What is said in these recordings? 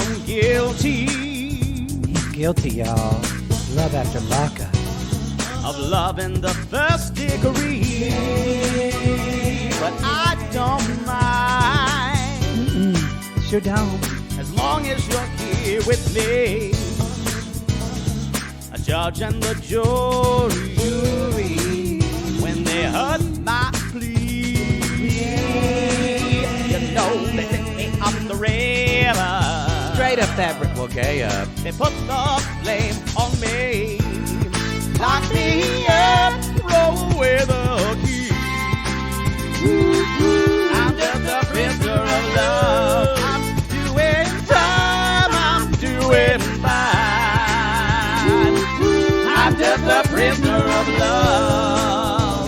I'm guilty. He's guilty, y'all. Love after lockup. Of love in the first degree. But I don't mind. Sure don't. As long as you're here with me. A judge and the jury. When they heard my plea. You know they picked me up the river. Straight up that brick will gay up. They put the blame on me. Lock me up, roll away the key. I'm just a prisoner of love. I'm doing time, I'm doing fine. I'm just a prisoner of love.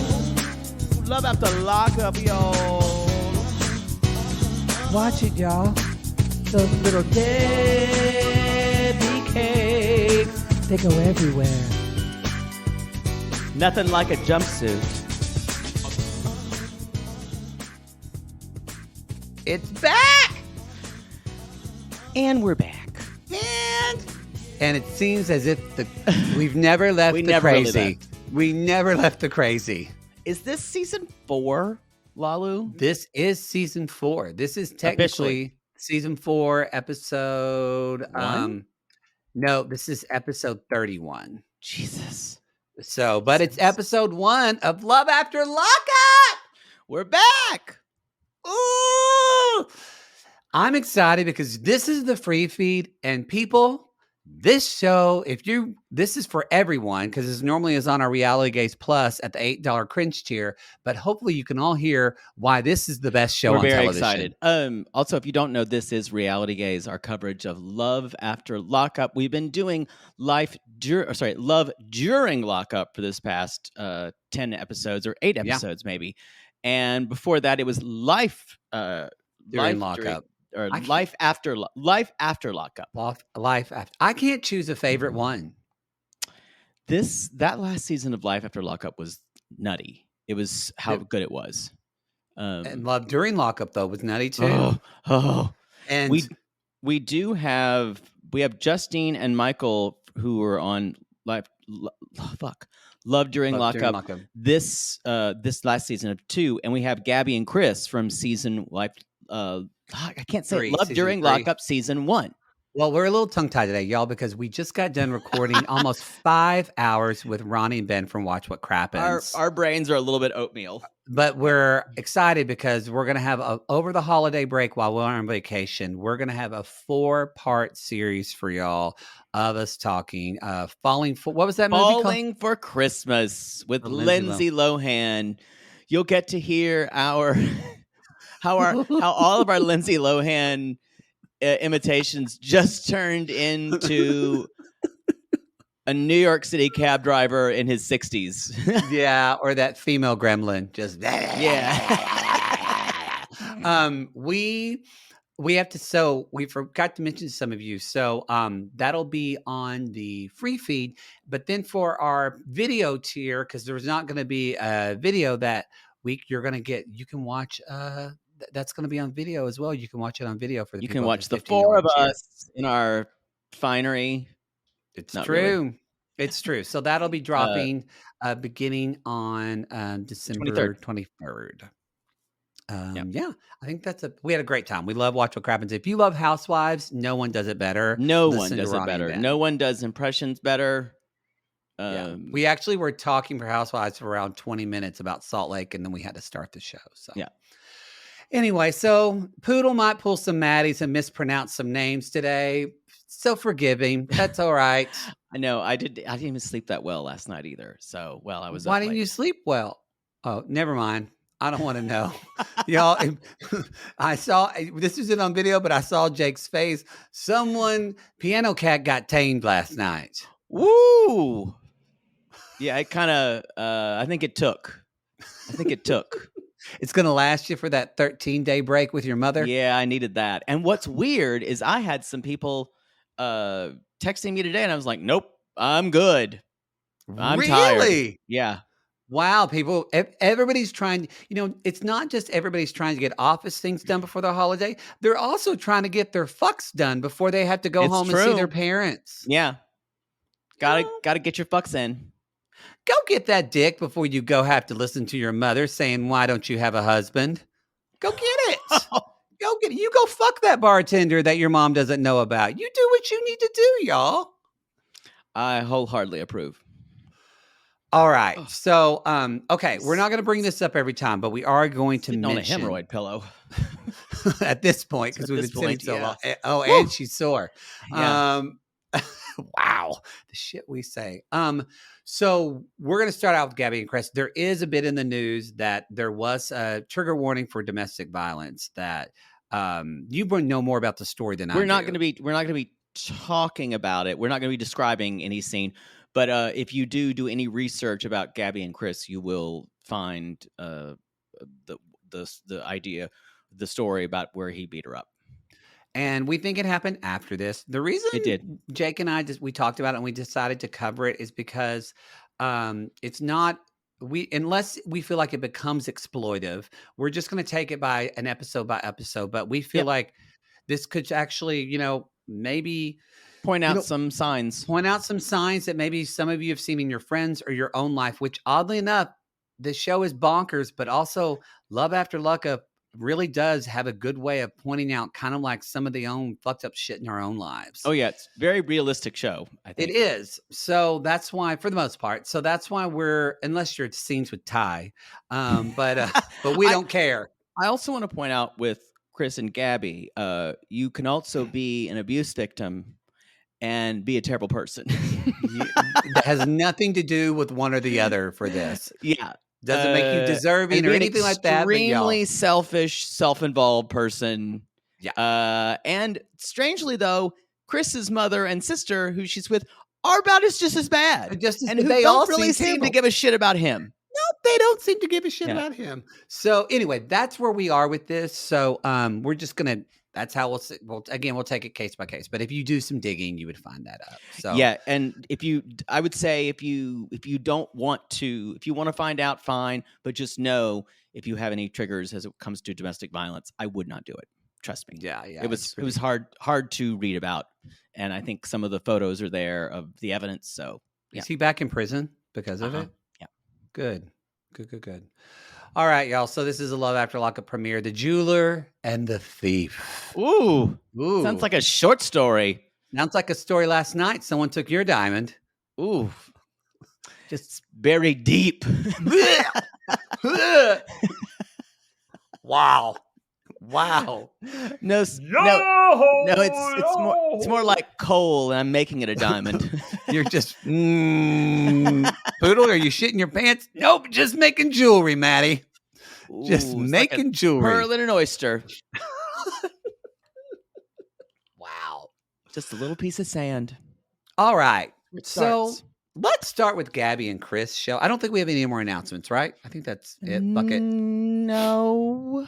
Love after lockup, y'all. Watch it, y'all. Those little Debbie cakes, they go everywhere. Nothing like a jumpsuit. It's back! And we're back. And it seems as if we've never left We the never really crazy. left. We never left the crazy. Is this season 4, Lalu? This is season 4. This is technically Officially. season 4, episode... One? No, this is episode 31. Jesus. So, but it's episode 1 of Love After Lockup! We're back. Ooh! I'm excited because this is the free feed, and people, this show, this is for everyone because this normally is on our Reality Gaze Plus at the $8 cringe tier, but hopefully you can all hear why this is the best show on We're very television. excited. Also, if you don't know, this is Reality Gaze, our coverage of Love After Lockup. We've been doing Love During Lockup for this past 10 episodes or 8 episodes, maybe. And before that, it was Life During Lockup. Life After Lockup. Life after. I can't choose a favorite one. That last season of Life After Lockup was nutty. It was how good it was. And Love During Lockup, though, was nutty, too. And we have Justine and Michael who are on Love During Lockup. This last season of 2, and we have Gabby and Chris from season I can't say 3, Love During 3. Lockup season 1. Well, we're a little tongue-tied today, y'all, because we just got done recording almost 5 hours with Ronnie and Ben from Watch What Crappens. Our brains are a little bit oatmeal. But we're excited because we're going to have over the holiday break while we're on vacation, we're going to have a 4-part series for y'all of us talking. What was that movie called? Falling for Christmas with Lindsay Lohan. You'll get to hear how all of our Lindsay Lohan imitations just turned into a New York City cab driver in his 60s. Yeah, or that female gremlin just we have to we forgot to mention to some of you. So that'll be on the free feed, but then for our video tier, because there's not going to be a video that week, you can watch that's going to be on video as well. You can watch it on video for the people. You can watch the 4 of us in our finery. It's true. Really. It's true. So that'll be dropping beginning on December 23rd. Yeah, I think we had a great time. We love Watch What Crappens. If you love Housewives, no one does it better. No one does it better. No one does impressions better. We actually were talking for Housewives for around 20 minutes about Salt Lake, and then we had to start the show. So yeah. Anyway, so Poodle might pull some Maddies and mispronounce some names today. So forgive him. That's all right. I know. I didn't even sleep that well last night either. So, I was. Why didn't you sleep well? Oh, never mind. I don't want to know. Y'all, I saw, this isn't on video, but I saw Jake's face. Piano Cat got tamed last night. Woo! Yeah, it kind of, I think it took. It's going to last you for that 13-day break with your mother? Yeah, I needed that. And what's weird is I had some people texting me today, and I was like, nope, I'm good. I'm tired. Really? Yeah. Wow, people, everybody's trying, it's not just everybody's trying to get office things done before the holiday. They're also trying to get their fucks done before they have to go It's home and see their true. parents. Yeah. You Gotta know, gotta get your fucks in. go get that dick before you go have to listen to your mother saying, "Why don't you have a husband?" Go get it. Go get it. You go fuck that bartender that your mom doesn't know about. You do what you need to do, y'all. I wholeheartedly approve. All right. Oh, So, okay, we're he's not going to bring this up every time, but we are going to sitting on a mention hemorrhoid pillow. at this point because At we've this been sitting point, so long. yeah. Oh, Woo! and she's sore. Yeah. Um, wow, the shit we say. So we're going to start out with Gabby and Chris. There is a bit in the news that there was a trigger warning for domestic violence. That you know more about the story than I do. We're not gonna be talking about it. We're not gonna be describing any scene. But if you do any research about Gabby and Chris, you will find the the idea, the story about where he beat her up. And we think it happened after this. The It did. reason Jake and I we talked about it and we decided to cover it is because it's not we unless we feel like it becomes exploitive, we're just going to take it by by episode. But we feel Yep. like this could actually, maybe Point you out know some signs. point out some signs that maybe some of you have seen in your friends or your own life. Which oddly enough, the show is bonkers, but also Love After Lockup really does have a good way of pointing out kind of like some of the own fucked up shit in our own lives. Oh yeah, it's a very realistic show, I It think. is. So that's why, for the most part, so that's why we're unless you're scenes with Ty, but we I don't care. I also want to point out with Chris and Gabby, you can also be an abuse victim and be a terrible person. That has nothing to do with one or the other for this. Yeah. Doesn't make you And deserving or be an anything like that. But y'all, extremely selfish, self-involved person. yeah, And strangely though, Chris's mother and sister, who she's with, are about just as bad, just as and who they all don't really seem seem to terrible. give a shit about him. They don't seem to give a shit Yeah. about him. So anyway, that's where we are with this. So we're just gonna. That's how we'll take it case by case. But if you do some digging, you would find that up. So Yeah, and I would say if you don't want to, if you want to find out, fine. But just know if you have any triggers as it comes to domestic violence, I would not do it. Trust me. yeah, It was hard to read about, and I think some of the photos are there of the evidence. So yeah. Is he back in prison because of it? Yeah. Good. Good. All right, y'all. So this is a Love After Lockup premiere. The Jeweler and the Thief. Ooh, Ooh. sounds like a short story. Sounds like a story last night. Someone took your diamond. Ooh, just buried deep. Wow. No, it's more like coal, and I'm making it a diamond. You're just Poodle, are you shitting your pants? Nope, just making jewelry, Maddie. Just Ooh, it's like making a jewelry. pearl and an oyster. Wow. Just a little piece of sand. All right. It So starts. let's start with Gabby and Chris show. I don't think we have any more announcements, right? I think that's it. Bucket. No.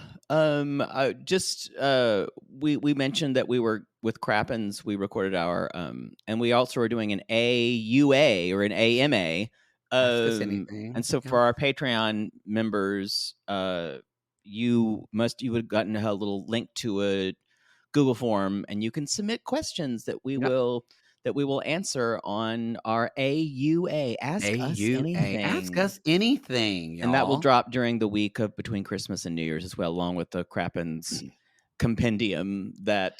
We mentioned that we were with Crappens. We recorded our and we also are doing an AUA or an AMA. Ask us anything. And so Yeah. for our Patreon members, you would have gotten a little link to a Google form, and you can submit questions that we will answer on our AUA. Ask us anything. Ask us anything, y'all. And that will drop during the week of between Christmas and New Year's as well, along with the Crappens compendium that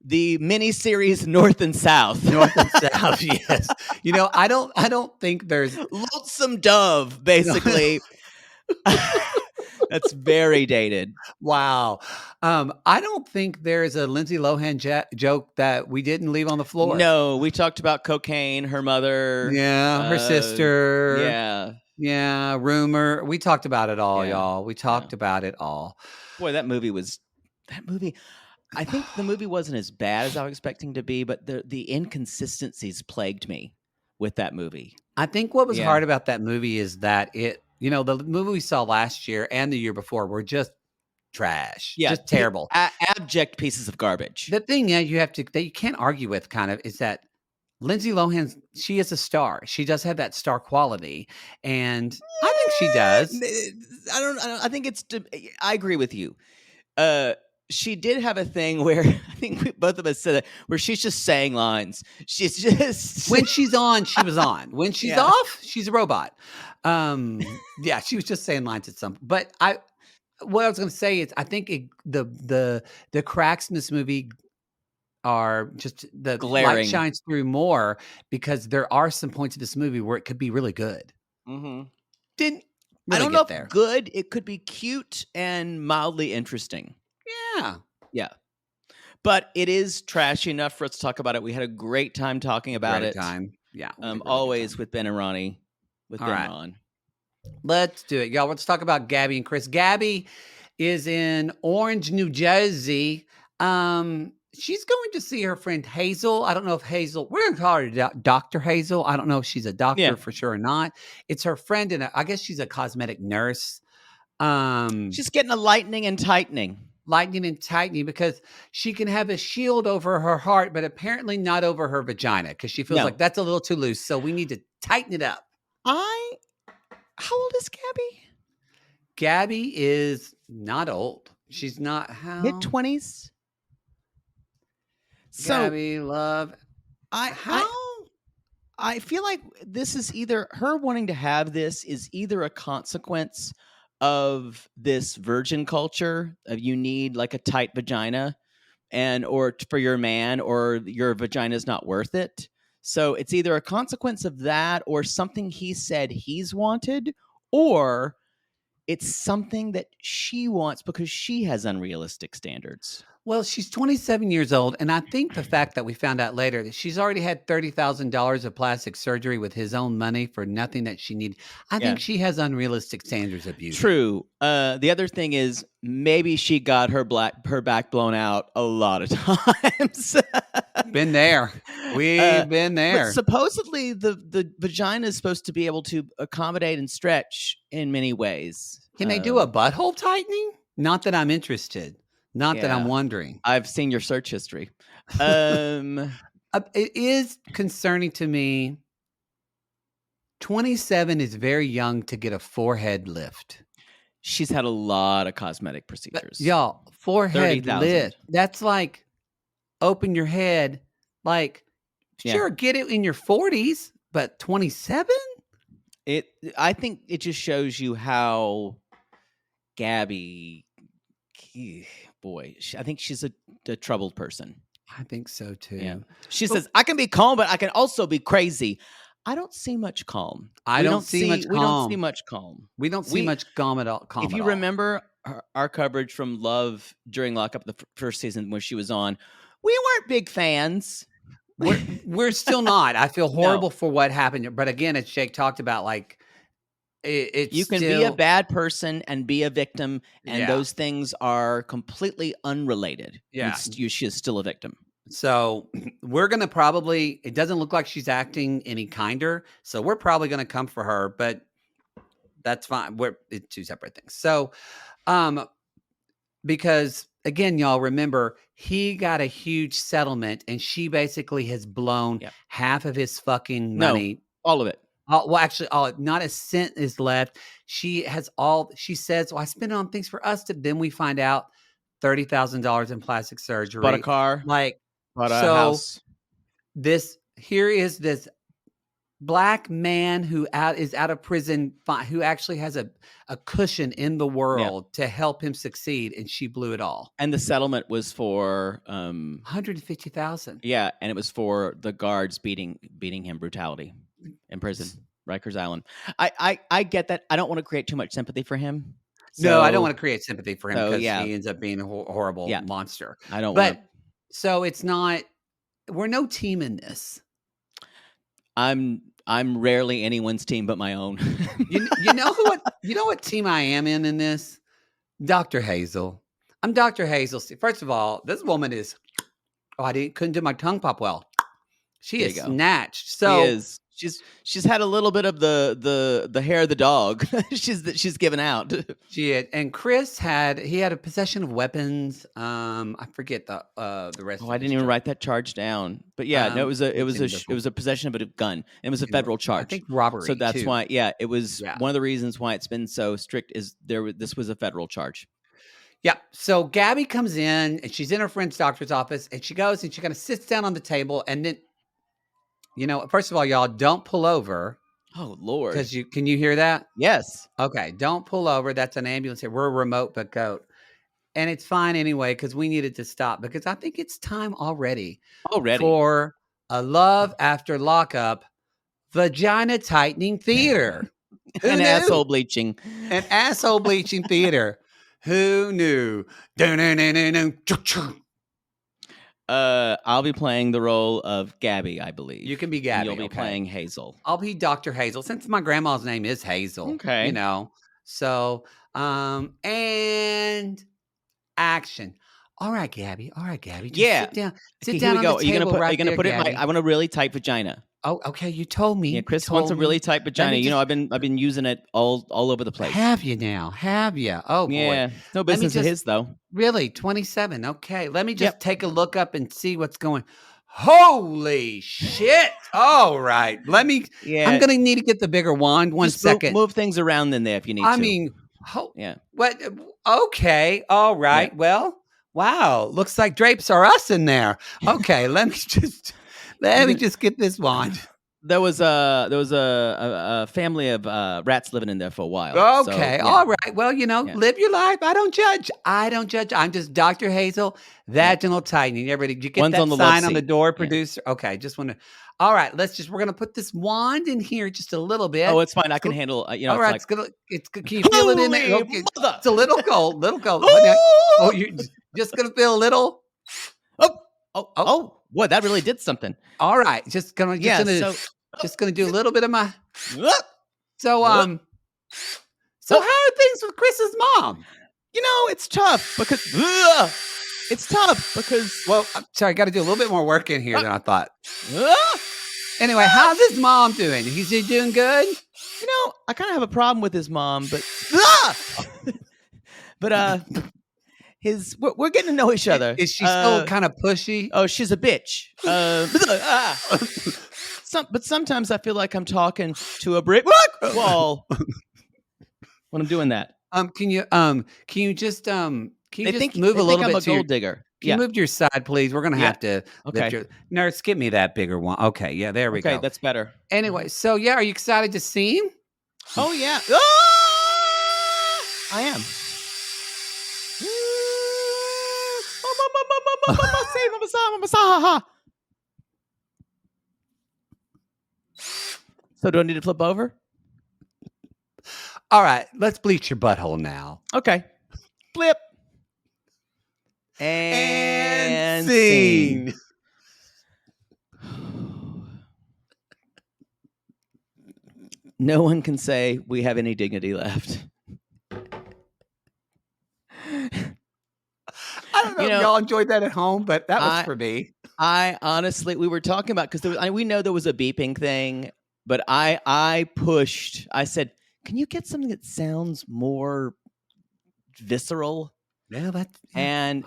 the mini series North and South. North and South, yes. I don't think there's Lonesome Dove, basically. That's very dated. Wow. I don't think there's a Lindsay Lohan joke that we didn't leave on the floor. No, we talked about cocaine, her mother. Yeah, her sister. Yeah. Yeah, rumor. We talked about it all, y'all. We talked about it all. Boy, that movie. I think the movie wasn't as bad as I was expecting to be, but the inconsistencies plagued me with that movie. I think what was hard about that movie is that the movie we saw last year and the year before were just trash. Yeah, just terrible. Abject pieces of garbage. The thing you can't argue with kind of is that Lindsay Lohan, she is a star. She does have that star quality, and I think she does. I think I agree with you. Uh, she did have a thing where I think both of us said it, where she's just saying lines. She's just When she's on, she was on. When she's yeah. off, she's a robot. Yeah, she was just saying lines at some. But what I was going to say is, I think the cracks in this movie are just the light Glaring. shines through more because there are some points of this movie where it could be really good. Hmm. Didn't I really don't know get if there. good. It could be cute and mildly interesting. Yeah, Yeah, but it is trashy enough for us to talk about it. We had a great time talking about great it. time. Yeah, we had a really good Always time. with Ben and Ronnie, with All Ben right. Ron. Let's do it, y'all. Let's talk about Gabby and Chris. Gabby is in Orange, New Jersey. She's going to see her friend Hazel. I don't know if Hazel, we're going to call her Dr. Hazel. I don't know if she's a Yeah, doctor for sure or not. It's her friend, and I guess she's a cosmetic nurse. she's getting a lightening and tightening. Lightening and tightening because she can have a shield over her heart, but apparently not over her vagina because she feels No, like that's a little too loose. So we need to tighten it up. I. How old is Gabby? Gabby is not old. She's not Mid how 20s. So Gabby love I how I I feel like this is either her wanting to have this is either a consequence of this virgin culture of you need like a tight vagina and or for your man or your vagina is not worth it. So it's either a consequence of that or something he said he's wanted or it's something that she wants because she has unrealistic standards. well, she's 27 years old, and I think the fact that we found out later that she's already had $30,000 of plastic surgery with his own money for nothing that she needed. I Yeah. think she has unrealistic standards of beauty. True. The other thing is maybe she got her back blown out a lot of times. Been there. Uh, We've been but there. supposedly the vagina is supposed to be able to accommodate and stretch in many ways. Can they do a butthole tightening? Not that I'm interested. Not that I'm Yeah, wondering. I've seen your search history. Um, It is concerning to me. 27 is very young to get a forehead lift. she's had a lot of cosmetic But procedures. y'all, forehead 30,000. lift. That's like open your head. Like, Yeah. sure, get it in your 40s, but 27? I think it just shows you how Gabby, boy, I think she's a troubled person. I think so too. Yeah. She But says, I can be calm, but I can also be crazy. I don't see much calm. I don't see much We don't see calm. much calm. We don't see much calm at all. If you remember our coverage from Love during Lockup, the first season when she was on, we weren't big fans. We're still not. I feel No. horrible for what happened. But again, as Jake talked about, like it's You can be a bad person and be a victim, and Yeah. those things are completely unrelated. Yeah. She is still a victim. So we're gonna probably. It doesn't look like she's acting any kinder. So we're probably gonna come for her, but that's fine. It's two separate things. So, because again, y'all remember he got a huge settlement, and she basically has blown Yep. half of his fucking No, money. all of it. Well, actually, not a cent is left. She has all. She says, "Well, I spent it on things for us." Then we find out $30,000 in plastic surgery. Bought a car, Like, bought a so house. here is this black man who is out of prison, who actually has a cushion in the world to help him succeed, and she blew it all. And the settlement was for 150,000. yeah, and it was for the guards beating him brutality in prison, Rikers Island. I get that. I don't want to create too much sympathy for him. No, I don't want to create sympathy for him because yeah. he ends up being a horrible monster. I don't But want. so it's not. We're no team in this. I'm rarely anyone's team but my own. You know what team I am in this? Dr. Hazel. I'm Dr. Hazel. First of all, this woman is. Oh, couldn't do my tongue pop well. She There is you go. snatched. So she's had a little bit of the hair of the dog. she's given out. She had, and Chris had a possession of weapons. I forget the rest Oh, of I his didn't even charge. write that charge down. But yeah, no, It was in the it was a possession of a gun. It was a in, federal I charge. think So robbery that's too. why, yeah, it was Yeah. one of the reasons why it's been so strict is this was a federal charge. Yeah. So Gabby comes in and she's in her friend's doctor's office and she goes and she kind of sits down on the table and then, first of all, y'all don't pull over Oh Lord. because can you hear that? Yes. Okay. Don't pull over. That's an ambulance here. We're remote, but go. And it's fine anyway because we needed to stop because I think it's time already Already. for a Love After Lockup vagina tightening theater. Who An knew? asshole bleaching. An asshole bleaching theater. Who knew? I'll be playing the role of Gabby, I believe. You can be And Gabby. you'll be Okay. playing Hazel. I'll be Dr. Hazel since my grandma's name is Hazel. Okay. So, and action. All right, Gabby. Just Yeah. sit down. Sit Okay, here down we on the go. Are you table are you right gonna there, put it in my? Gabby. I want a really tight vagina. Oh, okay. You told me. Yeah, You Chris wants told a me. really tight Let vagina. me just I've been using it all over the place. have you now. Have you? Oh boy. Yeah, it's no Let me business of just his though. really 27. Okay. Let me just Yep. take a look up and see what's going. Holy shit. All right. I'm Yeah, gonna need to get the bigger wand. One just second. move things around in there if you need I to. mean, Yeah. what? Okay, all Yeah. right. Well, wow. Looks like drapes are us in there. Okay, let me just get this wand. There was a family of rats living in there for a while. So Okay, yeah, all right. Well, yeah, live your life. I don't judge. I'm just Dr. Hazel, yeah. vaginal tightening. Everybody, did you get One's that on the love sign on the seat. door, Yeah. producer? Okay, just want to. All right, we're gonna put this wand in here just a little bit. Oh, it's fine. I can handle. All It's right, like can you feel it in there? holy Okay, mother. it's a little cold, little cold. Oh, You're just gonna feel a little. Oh, boy, that really did something. all right. Just gonna do a little bit of my. So how are things with Chris's mom? It's tough because Well, I'm sorry, I got to do a little bit more work in here than I thought. uh, Anyway, how's his mom doing? Is he doing good? I kind of have a problem with his mom, but but we're getting to know each other. Is she still kind of pushy? Oh, she's a bitch. But sometimes I feel like I'm talking to a brick wall when I'm doing that. Can you just move They a think little I'm bit a to your. gold digger. Can you move to your side, please? We're gonna Yeah. have to lift Okay. your nurse. Give me that bigger one. Okay, yeah, there we Okay, go. that's better. Anyway, so yeah, are you excited to see him? Oh yeah. I am. So do I need to flip over? All right, let's bleach your butthole now. Okay. Flip. And scene. No one can say we have any dignity left. I don't know if y'all enjoyed that at home, but that was for me. I honestly, we were talking about because we know there was a beeping thing, but I pushed. I said, "Can you get something that sounds more visceral?" Yeah, and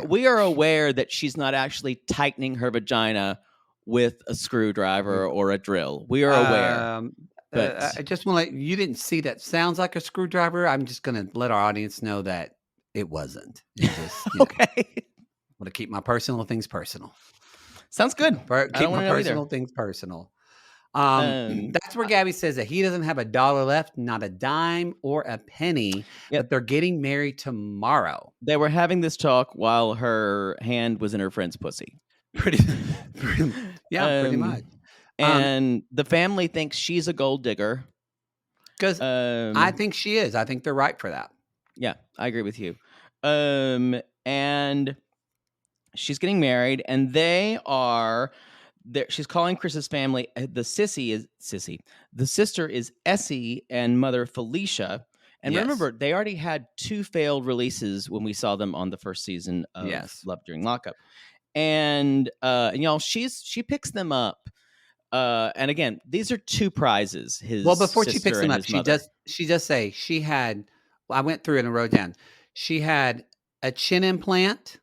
we are aware that she's not actually tightening her vagina with a screwdriver or a drill. We are aware. But I just want to you didn't see that sounds like a screwdriver. I'm just going to let our audience know that it wasn't. Okay. Want to keep my personal things personal. Sounds good. Keep my personal things personal. That's where Gabby says that he doesn't have $1 left, not a dime or a penny, but they're getting married tomorrow. They were having this talk while her hand was in her friend's pussy. Pretty much. And the family thinks she's a gold digger. Because I think she is. I think they're right for that. Yeah, I agree with you. And she's getting married, and they are there. She's calling Chris's family. The sister is Essie and mother Felicia. And remember, they already had 2 failed releases when we saw them on the first season of Love During Lockup. And y'all, she picks them up And again, these are two prizes: Well, his before she picks sister them and up, his mother. she does say she had well, I went through it and wrote down. She had a chin implant,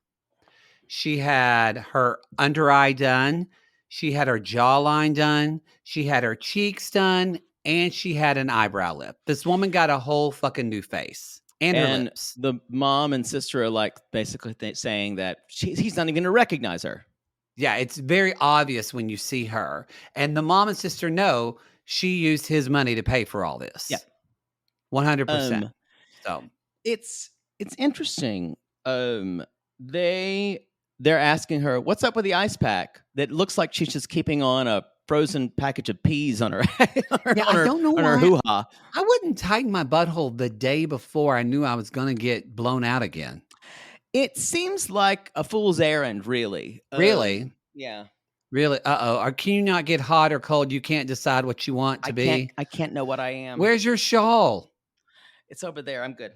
she had her under eye done, she had her jawline done, she had her cheeks done, and she had an eyebrow lip. This woman got a whole fucking new face and her And lips. the mom and sister are like basically saying that he's not even going to recognize her. Yeah, it's very obvious when you see her. And the mom and sister know she used his money to pay for all this. Yeah. 100%. Um, So it's interesting. They're asking her what's up with the ice pack that looks like she's just keeping on a frozen package of peas on her yeah, I don't know on her why hoo ha. I wouldn't tighten my butthole the day before I knew I was going to get blown out again. It seems like a fool's errand, really. Really? Yeah. Really? Uh-oh. Or can you not get hot or cold? You can't decide what you want to be? I can't know what I am. Where's your shawl? It's over there. I'm good.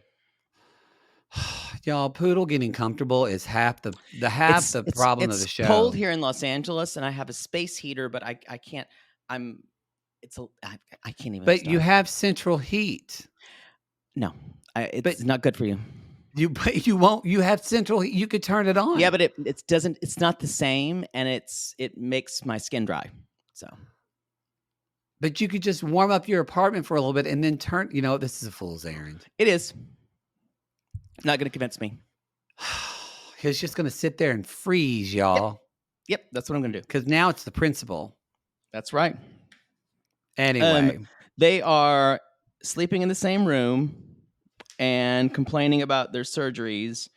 Y'all, Poodle getting comfortable is half the problem of the cold show. here in Los Angeles, and I have a space heater, but I can't. I'm. I can't even. But you start. have central heat. No, it's not good for you. But you won't. You have central heat. You could turn it on. Yeah, but it doesn't. It's not the same, and it makes my skin dry. So. But you could just warm up your apartment for a little bit and then turn. You know, this is a fool's errand. It is. Not going to convince me. He's just going to sit there and freeze, y'all. Yep, that's what I'm going to do. Because now it's the principal. That's right. Anyway. They are sleeping in the same room and complaining about their surgeries.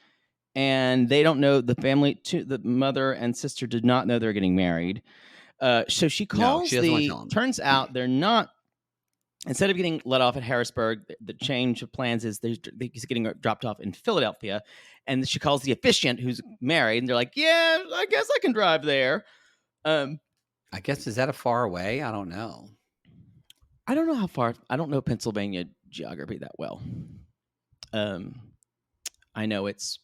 And they don't know, the mother and sister did not know they're getting married. So she calls she doesn't want to tell them. Turns out they're not. Instead of getting let off at Harrisburg, the change of plans is he's getting dropped off in Philadelphia. And she calls the officiant who's married, and they're like, yeah, I guess I can drive there. I guess, is that a far away? I don't know. I don't know how far. I don't know Pennsylvania geography that well. I know it's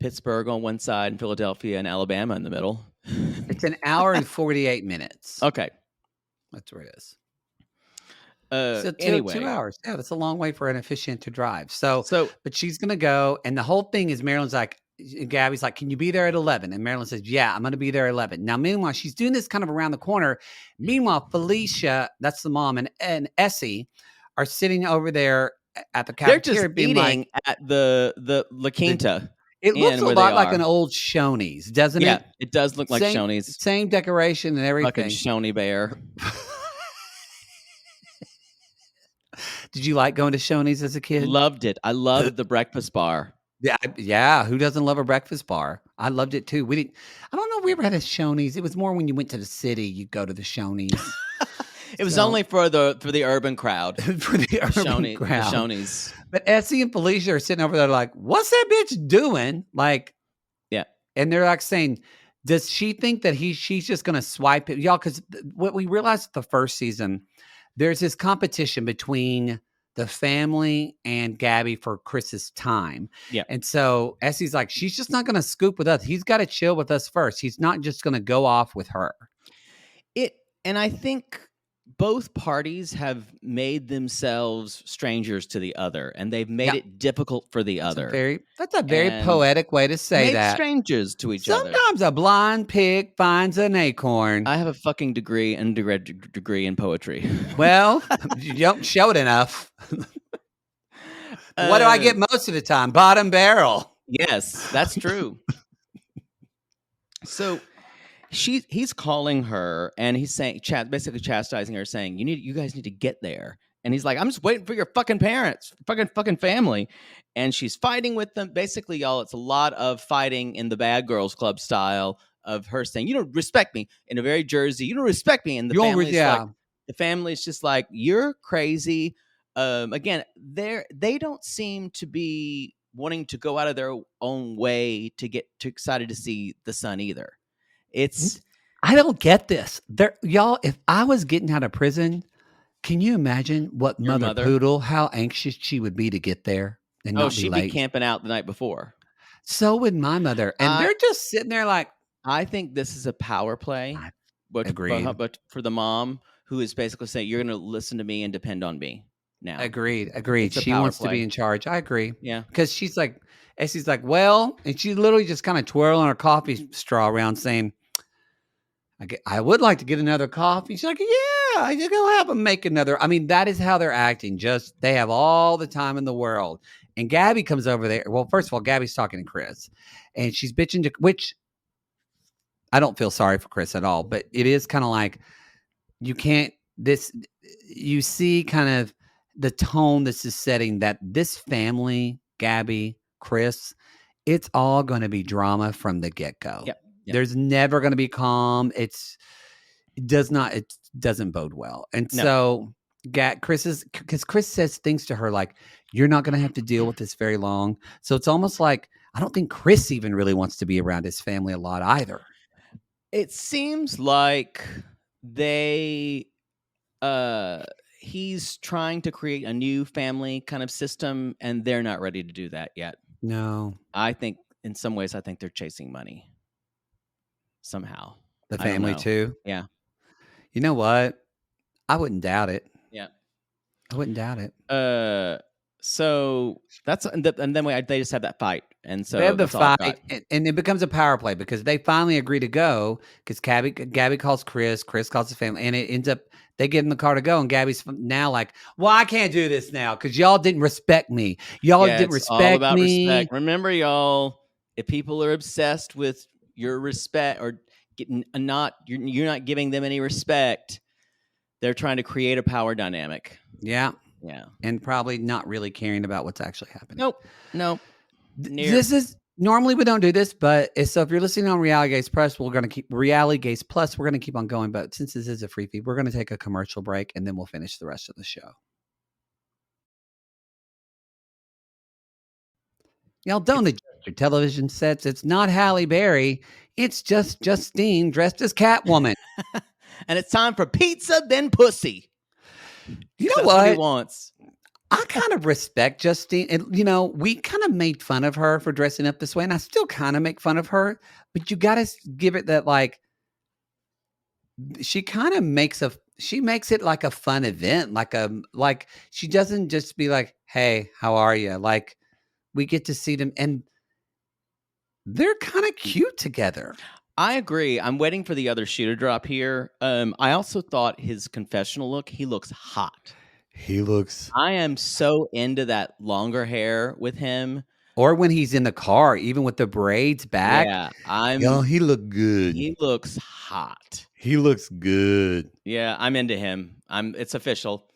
Pittsburgh on one side and Philadelphia and Alabama in the middle. It's an hour and 48 minutes. Okay. That's where it is. So anyway, 2 hours. Yeah, that's a long way for an officiant to drive. So but she's going to go. And the whole thing is Marilyn's like, Gabby's like, can you be there at 11? And Marilyn says, yeah, I'm going to be there at 11. Now, meanwhile, she's doing this kind of around the corner. Meanwhile, Felicia, that's the mom, and Essie are sitting over there at the cafeteria. They're just eating at the La Quinta. It looks a lot like an old Shoney's, doesn't it? Yeah, it does look like Shoney's. Same decoration and everything. Fucking Shoney bear. Did you like going to Shoney's as a kid? Loved it. I loved the breakfast bar. Yeah. Who doesn't love a breakfast bar? I loved it too. I don't know if we ever had a Shoney's. It was more when you went to the city, you go to the Shoney's. It was only for the urban crowd. For the urban crowd. The Shoney's. But Essie and Felicia are sitting over there like, what's that bitch doing? Like, yeah. And they're like saying, does she think that she's just going to swipe it? Y'all, because what we realized the first season, there's this competition between the family and Gabby for Chris's time. Yeah. And so Essie's like, she's just not going to scoop with us. He's got to chill with us first. He's not just going to go off with her. And I think both parties have made themselves strangers to the other, and they've made it difficult for the other. That's a very poetic way to say that. Strangers to each other. Sometimes a blind pig finds an acorn. I have a fucking degree in poetry. Well, you don't show it enough. What do I get most of the time? Bottom barrel. Yes, that's true. So he's calling her and he's saying, basically chastising her, saying, you guys need to get there. And he's like, I'm just waiting for your fucking parents, fucking family. And she's fighting with them. Basically, y'all, it's a lot of fighting in the Bad Girls Club style of her saying, you don't respect me, in a very Jersey, you don't respect me. And the family's just like, you're crazy. Again, they don't seem to be wanting to go out of their own way to get too excited to see the son either. I don't get this. Y'all, if I was getting out of prison, can you imagine what Mother Poodle, how anxious she would be to get there and not be late? She'd be camping out the night before. So would my mother. And they're just sitting there like. I think this is a power play Agreed. but for the mom who is basically saying, "You're going to listen to me and depend on me now." Agreed. Agreed. It's a She power wants to be play. in charge. I agree Yeah. because she's like, Essie's like, well, and she's literally just kind of twirling her coffee straw around, saying, I would like to get another coffee. She's like, yeah, I just gonna have them make another. I mean, that is how they're acting. Just they have all the time in the world. And Gabby comes over there. Well, first of all, Gabby's talking to Chris, and she's bitching to which I don't feel sorry for Chris at all, but it is kind of like you can't this you see kind of the tone this is setting that this family, Gabby, Chris, it's all going to be drama from the get-go. Yep. Yep. There's never going to be calm. It doesn't bode well. And No. so because Chris says things to her like, you're not going to have to deal with this very long. So it's almost like I don't think Chris even really wants to be around his family a lot either. It seems like they he's trying to create a new family kind of system, and they're not ready to do that yet. No, I think in some ways I think they're chasing money somehow. the I don't family know. too. Yeah. You know what? I wouldn't doubt it. Yeah. I wouldn't doubt it. So that's and then they just have that fight, and They so have the that's all I've got. fight, and it becomes a power play because they finally agree to go because Gabby calls Chris calls the family, and it ends up they get in the car to go, and Gabby's now like, well, I can't do this now because y'all didn't respect me. Y'all Yeah, didn't it's all respect about me. respect. Remember, y'all, if people are obsessed with your respect or getting you're not giving them any respect, they're trying to create a power dynamic. Yeah, Yeah. and probably not really caring about what's actually happening. Nope. This is normally we don't do this, but so if you're listening on Reality Gaze Plus, we're going to keep Reality Gaze Plus. We're going to keep on going, but since this is a free feed, we're going to take a commercial break and then we'll finish the rest of the show. Y'all don't adjust your television sets. It's not Halle Berry. It's just Justine dressed as Catwoman. And it's time for pizza, then pussy. You know That's what? he wants. I kind of respect Justine. And, we kind of made fun of her for dressing up this way, and I still kind of make fun of her. But you got to give it that, like, she kind of makes it like a fun event, like she doesn't just be like, "Hey, how are you?" Like we get to see them, and they're kind of cute together. I agree. I'm waiting for the other shoe to drop here. I also thought his confessional look, he looks hot. He looks. I am so into that longer hair with him. Or when he's in the car, even with the braids back. Yeah, he looked good. he looks hot. He looks good. Yeah, I'm into him. It's official.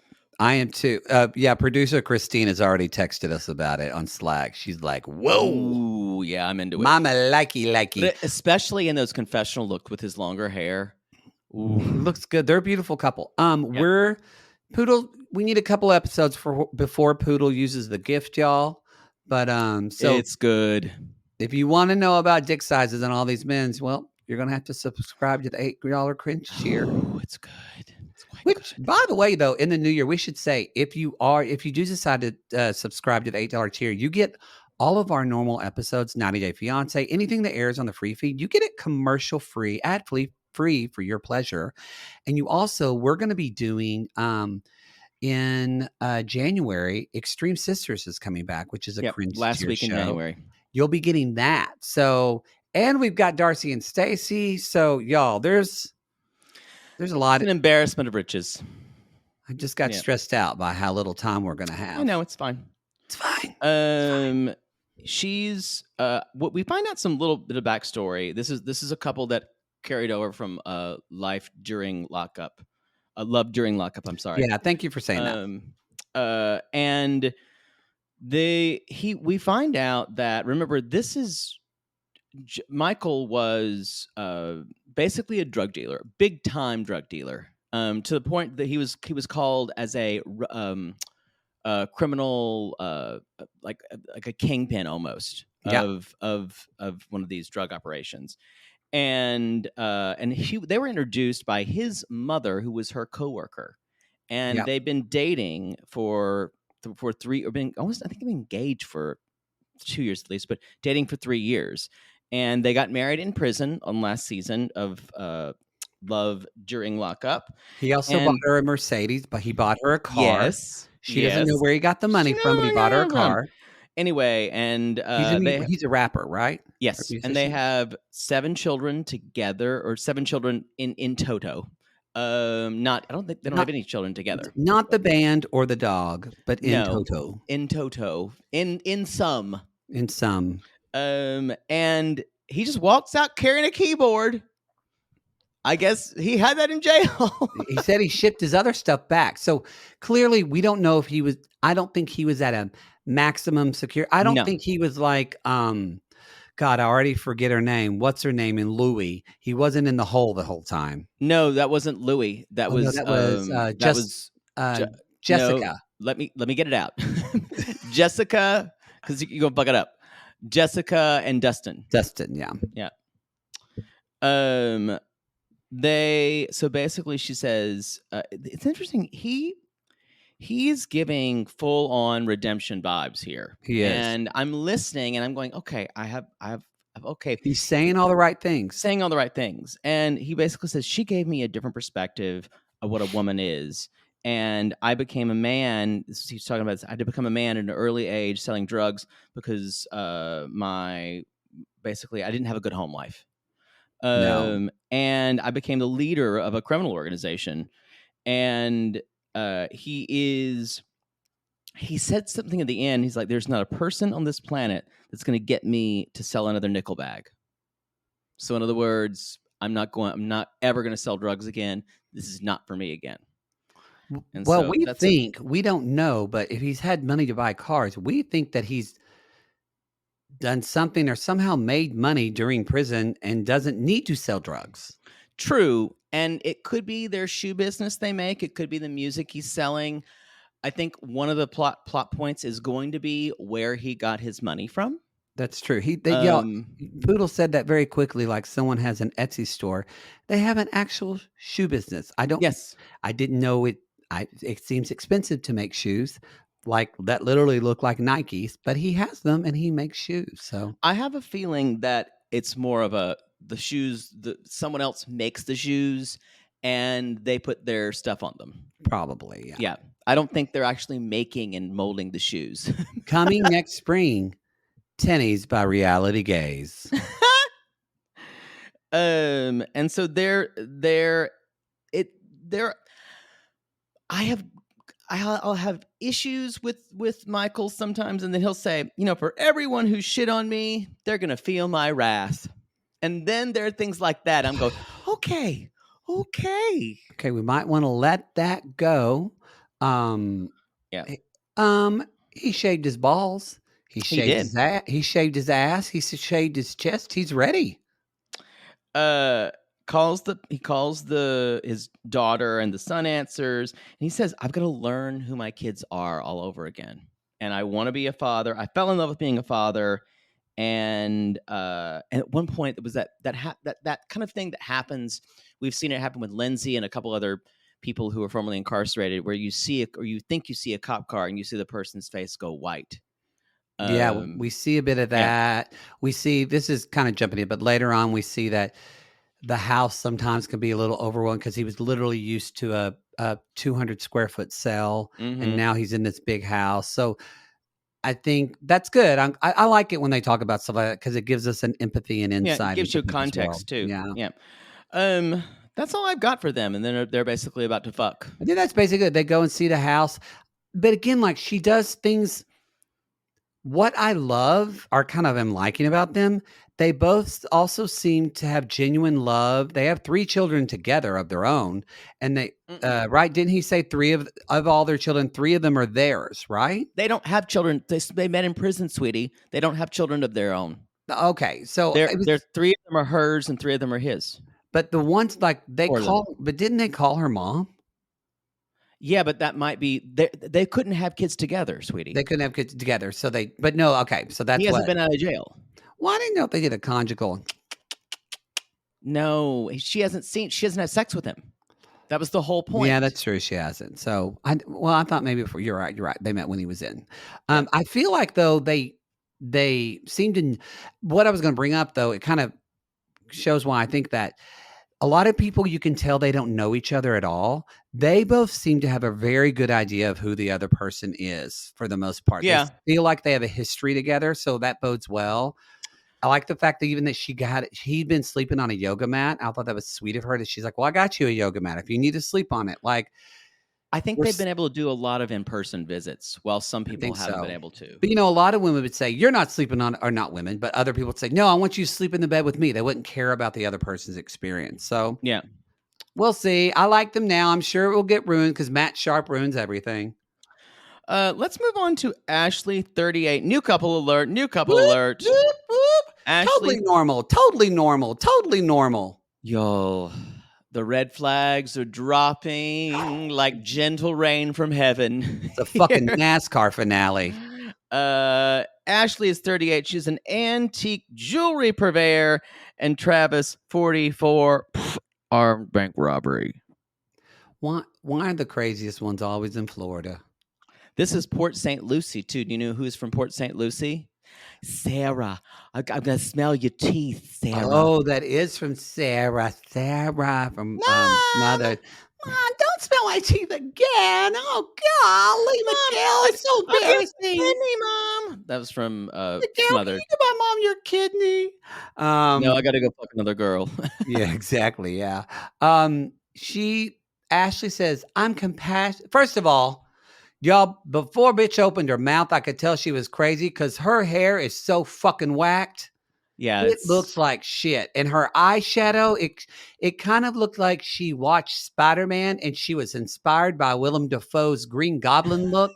I am too. Yeah, producer Christine has already texted us about it on Slack. She's like, "Whoa, Ooh, yeah, I'm into it. mama likey." But especially in those confessional look with his longer hair. Ooh. Looks good. They're a beautiful couple. We're Poodle. We need a couple episodes before Poodle uses the gift, y'all. But so it's good. If you want to know about dick sizes and all these men's, well, you're gonna have to subscribe to the $8 cringe tier. Ooh, it's good. It's quite Which, good. by the way, though, in the new year, we should say if you do decide to subscribe to the $8 tier, you get all of our normal episodes, 90 Day Fiance, anything that airs on the free feed, you get it commercial free, ad free for your pleasure. And we're going to be doing in January, Extreme Sisters is coming back, which is a cringe last tier week in show. January. You'll be getting that. So, and we've got Darcy and Stacy. So, y'all, there's a lot. It's an embarrassment of riches. I just got stressed out by how little time we're going to have. I know, it's fine. It's fine. She's what we find out some little bit of backstory. This is a couple that carried over from life during lockup. Love during lockup, I'm sorry. Yeah, thank you for saying that. And we find out that, remember, this is Michael was basically a drug dealer, big time drug dealer, to the point that he was called as a criminal, like a kingpin almost of one of these drug operations. And they were introduced by his mother, who was her coworker, and they've been dating for 3, or I think they've been engaged for 2 years at least, but dating for 3 years. And they got married in prison on last season of love during lockup. He also bought And her a Mercedes, but he bought her a car. yes, She doesn't know yes. where he got the She money from, but he bought her a no. car. Anyway, and they He's a rapper, right? Or yes, and they musician? have 7 children together, or 7 children in toto. Not I don't think they don't have Not any children together. not the band or the dog, but in No, toto, in toto, in some. in some. And he just walks out carrying a keyboard. I guess he had that in jail. He said he shipped his other stuff back. So clearly we don't know if he was I don't think he was at a maximum secure. I don't No, think he was like God, I already forget her name. What's her name in Louis? He wasn't in the hole the whole time. no, that wasn't Louis. Oh no, That was uh Je- no. Jessica. Let me get it out. Jessica, because you gonna fuck it up. Jessica and Dustin. Dustin, yeah. Yeah. Um. They so basically she says it's interesting. He's giving full on redemption vibes here, He is. and I'm listening and I'm going, okay, I've okay, He's saying all the right things. saying all the right things. And he basically says, she gave me a different perspective of what a woman is. And I became a man. He's talking about this. I had to become a man at an early age selling drugs because I didn't have a good home life. No. And I became the leader of a criminal organization. And he said something at the end. He's like, there's not a person on this planet that's going to get me to sell another nickel bag. So in other words, I'm not ever going to sell drugs again. This is not for me again. And Well, so we don't know, but if he's had money to buy cars, we think that he's done something or somehow made money during prison and doesn't need to sell drugs. true. And it could be their shoe business they make. It could be the music he's selling. I think one of the plot points is going to be where he got his money from. That's true. Um, Poodle said that very quickly, like someone has an Etsy store. They have an actual shoe business. yes. I didn't know it. It seems expensive to make shoes like that literally look like Nikes, but he has them and he makes shoes. So I have a feeling that it's more of the shoes, someone else makes the shoes and they put their stuff on them. probably, yeah. Yeah. I don't think they're actually making and molding the shoes. Coming next spring, Tennies by Reality Gaze. And so I'll have issues with Michael sometimes, and then he'll say, for everyone who shit on me, they're gonna feel my wrath. And then there are things like that. I'm going, okay. Okay, we might want to let that go. Yeah. He shaved his balls. He shaved did. his ass. He shaved his ass. He shaved his chest. He's ready. Calls his daughter, and the son answers, and he says, I've got to learn who my kids are all over again. And I want to be a father. I fell in love with being a father. And at one point, it was that kind of thing that happens. We've seen it happen with Lindsay and a couple other people who are formerly incarcerated, where you see or you think you see a cop car and you see the person's face go white. Yeah, we see a bit of that. Yeah. We see, this is kind of jumping in, but later on we see that the house sometimes can be a little overwhelmed because he was literally used to a 200 square foot cell, and now he's in this big house. So I think that's good. I like it when they talk about stuff like that because it gives us an empathy and insight. Yeah, it gives you context too. Yeah. That's all I've got for them, and then they're basically about to fuck. I think that's basically it. They go and see the house, but again, like she does things. What I love, or kind of am liking about them, they both also seem to have genuine love. They have 3 children together of their own, and they right? Didn't he say 3 of all their children? 3 of them are theirs, right? They don't have children. They met in prison, sweetie. They don't have children of their own. Okay, so there's 3 of them are hers and 3 of them are his. But the ones like but didn't they call her mom? Yeah, but that might be they couldn't have kids together, sweetie. They couldn't have kids together, so but no, okay, so that's he hasn't been out of jail. Well, I didn't know if they did a conjugal. No, she hasn't had sex with him. That was the whole point. Yeah, that's true. She hasn't. So I thought maybe before. You're right. They met when he was in. I feel like though they seem to. What I was going to bring up though, it kind of shows why I think that a lot of people, you can tell they don't know each other at all. They both seem to have a very good idea of who the other person is for the most part. They Yeah. feel like they have a history together, so that bodes well. I like the fact that even that he'd been sleeping on a yoga mat. I thought that was sweet of her that she's like, "Well, I got you a yoga mat if you need to sleep on it." Like, I think we're they've been able to do a lot of in-person visits, while some I people think haven't been so. able to. But, a lot of women would say, "You're not sleeping on," or not women, but other people would say, "No, I want you to sleep in the bed with me." They wouldn't care about the other person's experience. So, Yeah. we'll see. I like them now. I'm sure it will get ruined because Matt Sharp ruins everything. Let's move on to Ashley, 38. New couple alert. New couple Whoop, alert. whoop, whoop. Totally Ashley, normal. Totally normal. Totally normal. yo, the red flags are dropping like gentle rain from heaven. It's a fucking Here. NASCAR finale. Ashley is 38. She's an antique jewelry purveyor, and Travis, 44. Armed bank robbery. Why are the craziest ones always in Florida? This is Port St. Lucie, too. Do you know who's from Port St. Lucie? Sarah. I'm going to smell your teeth, Sarah. Oh, that is from Sarah. Sarah from Mother. Mom, don't smell my teeth again. Oh, golly, Miguel, it's so embarrassing. Kidney, Mom. That was from Miguel, can Smothered. you give my mom your kidney? No, I got to go fuck another girl. Yeah, exactly. Yeah. Ashley says, I'm compassionate. First of all, y'all, before bitch opened her mouth, I could tell she was crazy because her hair is so fucking whacked. Yeah, It looks like shit. And her eyeshadow, it kind of looked like she watched Spider-Man and she was inspired by Willem Dafoe's Green Goblin look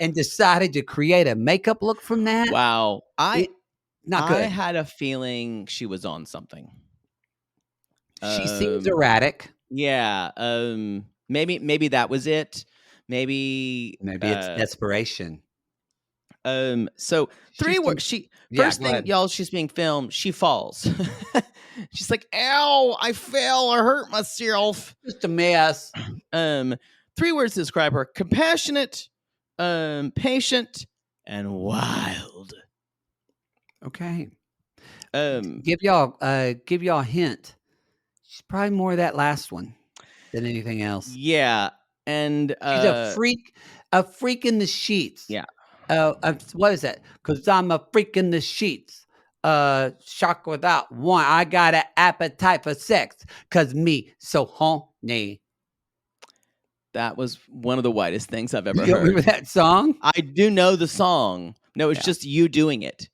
and decided to create a makeup look from that. Wow. Not I good. had a feeling she was on something. She seems erratic. Yeah. Maybe that was it. Maybe it's desperation. So first thing, y'all, she's being filmed. She falls. She's like, "Ow! I fell. I hurt myself." Just a mess. 3 words to describe her: compassionate, patient, and wild. Okay. Um, Give y'all a hint. She's probably more of that last one than anything else. Yeah, and She's a freak in the sheets. Yeah. What is that? Because I'm a freak in the sheets. Shock without one. I got an appetite for sex. Cause me so horny. That was one of the whitest things I've ever You heard. remember that song? I do know the song. No, it's just you doing it.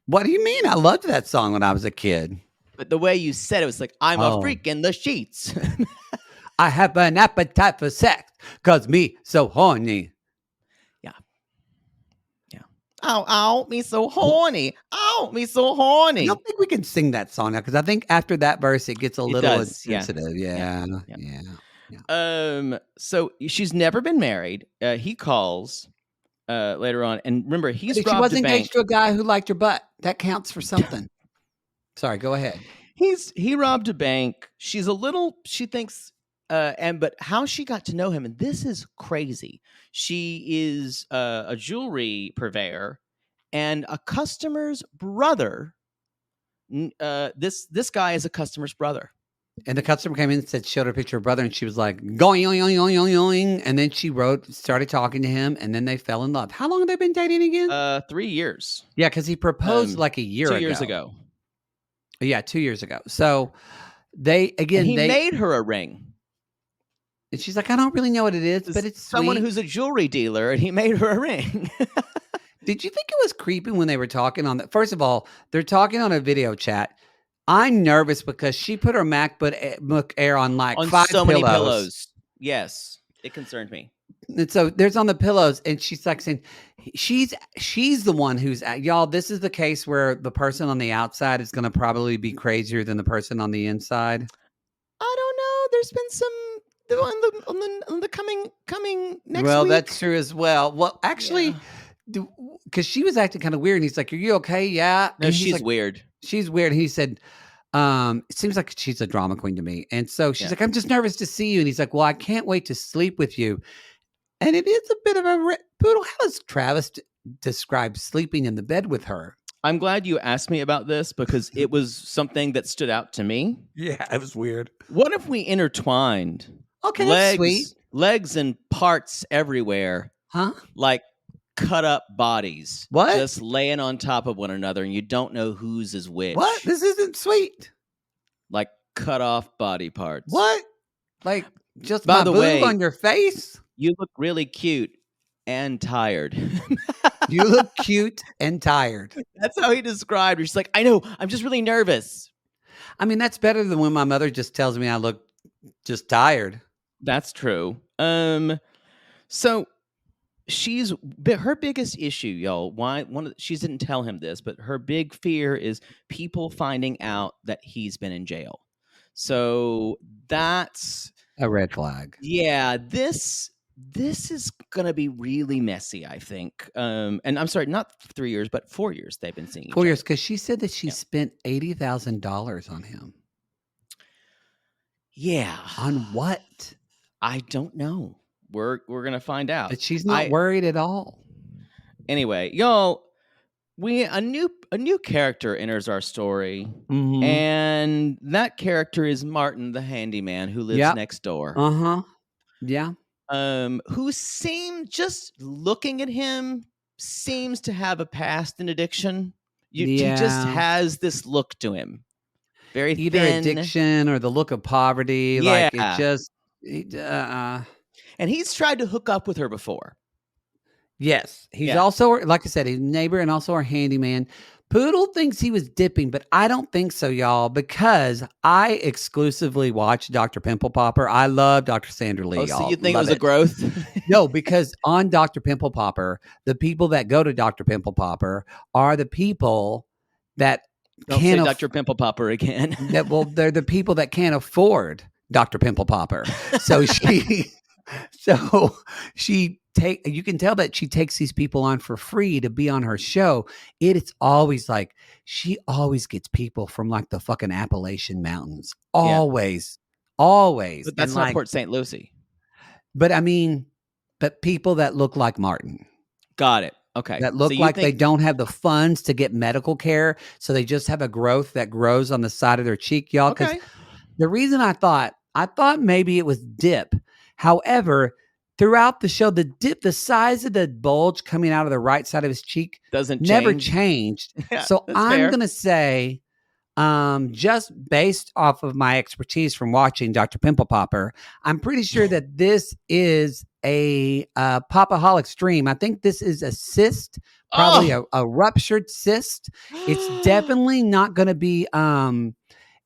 What do you mean? I loved that song when I was a kid. But the way you said it was like, I'm a freak in the sheets. I have an appetite for sex. Cause me so horny. Ow, me so horny. Ow, me so horny. I don't think we can sing that song now because I think after that verse it gets a little insensitive. Yeah. Yeah. So she's never been married. He calls later on, and remember, She was engaged to a guy who liked her butt. That counts for something. Sorry, go ahead. He robbed a bank. She thinks, but how she got to know him, and this is crazy. She is a jewelry purveyor and a customer's brother. This guy is a customer's brother. And the customer came in and showed her a picture of her brother, and she was like, going, yoing. And then she started talking to him, and then they fell in love. How long have they been dating again? 3 years. Yeah, because he proposed like a year ago. 2 years ago. Yeah, 2 years ago. So he made her a ring. And she's like, I don't really know what it is, but it's someone sweet. Who's a jewelry dealer, and he made her a ring. Did you think it was creepy when they were talking on that? First of all, they're talking on a video chat. I'm nervous because she put her MacBook Air on like 5 so pillows. Many pillows. Yes, it concerned me. And so there's on the pillows, and she's like saying, she's the one who's y'all. This is the case where the person on the outside is going to probably be crazier than the person on the inside. I don't know. There's been some on the coming next week. Well, that's true as well. Well, actually, because she was acting kind of weird, and he's like, "Are you okay?" Yeah. No, she's like, weird. She's weird. He said, it seems like she's a drama queen to me. And so she's like, I'm just nervous to see you. And he's like, well, I can't wait to sleep with you. And it is a bit of a poodle. How does Travis describe sleeping in the bed with her? I'm glad you asked me about this because it was something that stood out to me. Yeah, it was weird. What if we intertwined Okay, that's sweet. legs and parts everywhere, Huh? like cut up bodies, What? just laying on top of one another, and you don't know whose is which. What? This isn't sweet. Like cut off body parts. What? Like just By my the boob way, on your face? you look really cute and tired. You look cute and tired. That's how he described her. She's like, I know, I'm just really nervous. I mean, that's better than when my mother just tells me I look just tired. That's true. So her biggest issue, y'all. She didn't tell him this, but her big fear is people finding out that he's been in jail. So that's a red flag. Yeah, this is gonna be really messy, I think. And I'm sorry, not 3 years, but 4 years they've been seeing each 4 years, other. because she said that she spent $80,000 on him. Yeah. On what? I don't know. We're gonna find out. But she's not worried at all. Anyway, y'all, a new character enters our story, and that character is Martin, the handyman who lives next door. Yeah. Who just looking at him seems to have a past in addiction. He just has this look to him. Very either thin. addiction or the look of poverty. Yeah. Like it just and he's tried to hook up with her before. Yes. He's also, like I said, he's a neighbor and also our handyman. Poodle thinks he was dipping, but I don't think so, y'all, because I exclusively watch Dr. Pimple Popper. I love Dr. Sandra Lee, y'all. So you think it was a growth? No, because on Dr. Pimple Popper, the people that go to Dr. Pimple Popper are the people that don't say Dr. Pimple Popper again. They're the people that can't afford Dr. Pimple Popper. So you can tell that she takes these people on for free to be on her show. It's always like she always gets people from like the fucking Appalachian Mountains. Always. But that's not Port St. Lucie. But I mean, people that look like Martin. Got it. Okay. That look like they don't have the funds to get medical care. So they just have a growth that grows on the side of their cheek, y'all. Because the reason I thought maybe it was dip. However, throughout the show, the size of the bulge coming out of the right side of his cheek never changed. So I'm going to say, just based off of my expertise from watching Dr. Pimple Popper, I'm pretty sure that this is a Popaholic stream. I think this is a cyst, probably a ruptured cyst. It's definitely not going to be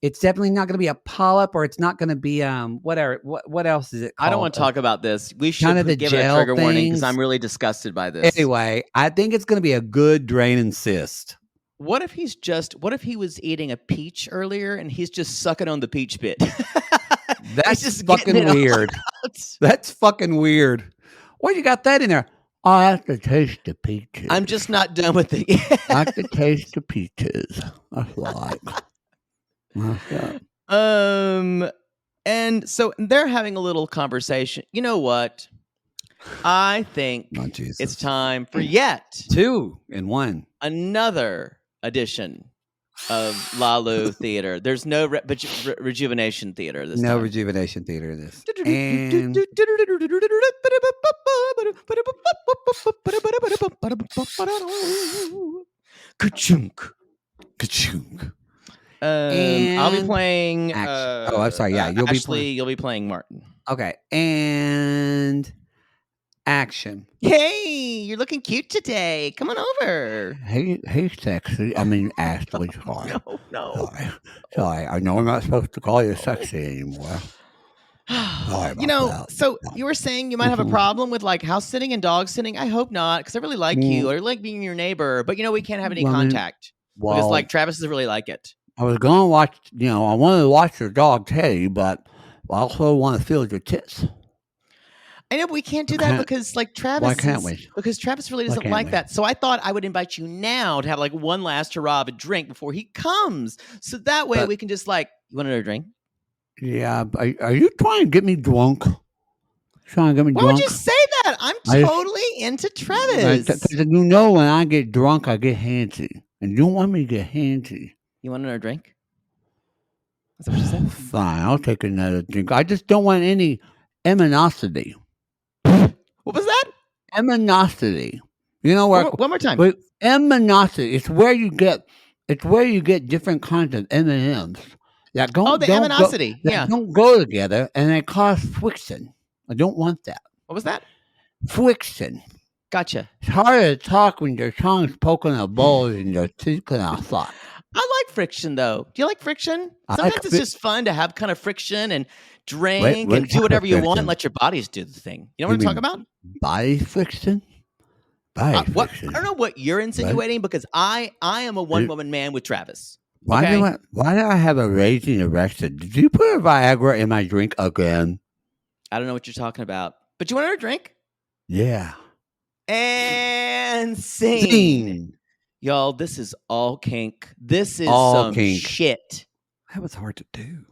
it's definitely not going to be a polyp, or it's not going to be whatever. What else is it called? I don't want to talk about this. We should kind of give it a trigger warning because I'm really disgusted by this. Anyway, I think it's going to be a good draining cyst. What if he was eating a peach earlier and he's just sucking on the peach bit? That's just fucking weird. That's fucking weird. Why you got that in there? I have to taste the peaches. I'm just not done with it. I have to taste the peaches. That's what and so they're having a little conversation. You know what? I think it's time for yet 2 in 1 another edition of Lalu Theater. There's no rejuvenation theater this time. No rejuvenation theater in this. And ka-chunk. I'll be playing. I'm sorry. Yeah, you'll be playing Martin. Okay, and action. Hey, you're looking cute today. Come on over. Hey, sexy. I mean, Ashley. Sorry. No. Sorry. I know I'm not supposed to call you sexy anymore. So you were saying you might have a problem with like house sitting and dog sitting. I hope not, because I really like you. I like being your neighbor, but we can't have any contact because like Travis doesn't really like it. I was going to watch, I wanted to watch your dog Teddy, but I also want to feel your tits. I know, but we can't do that because like Travis. Why can't we? Because Travis really doesn't like that. So I thought I would invite you now to have like one last hurrah of a drink before he comes. So that way we can just like, you want another drink? Yeah. Are you trying to get me drunk? Why would you say that? I'm totally into Travis. When I get drunk, I get handsy. And you don't want me to get handsy. You want another drink? Is that what you said? Fine, I'll take another drink. I just don't want any eminosity. What was that? Eminosity. You know One where? more, one more time. But eminosity. It's where you get different kinds of M and M's that Oh, the aminosity. Yeah. don't go together, and they cause friction. I don't want that What was that? friction. Gotcha. It's harder to talk when your tongue's poking a bowl and your teeth coming out hot. I like friction, though. Do you like friction? I Sometimes like it's fri- just fun to have kind of friction and Wait, drink what and do type of whatever you want and friction? let your bodies do the thing. You know You what I'm talking mean about? body friction? Body What I friction. don't know what you're Right? insinuating because I am a one woman man with Travis. Why Okay, do I have a raging erection? Did you put a Viagra in my drink again? I don't know what you're talking about, but you want another drink? Yeah. And scene, Zing. y'all. This is all kink. This is All some kink. shit. That was hard to do.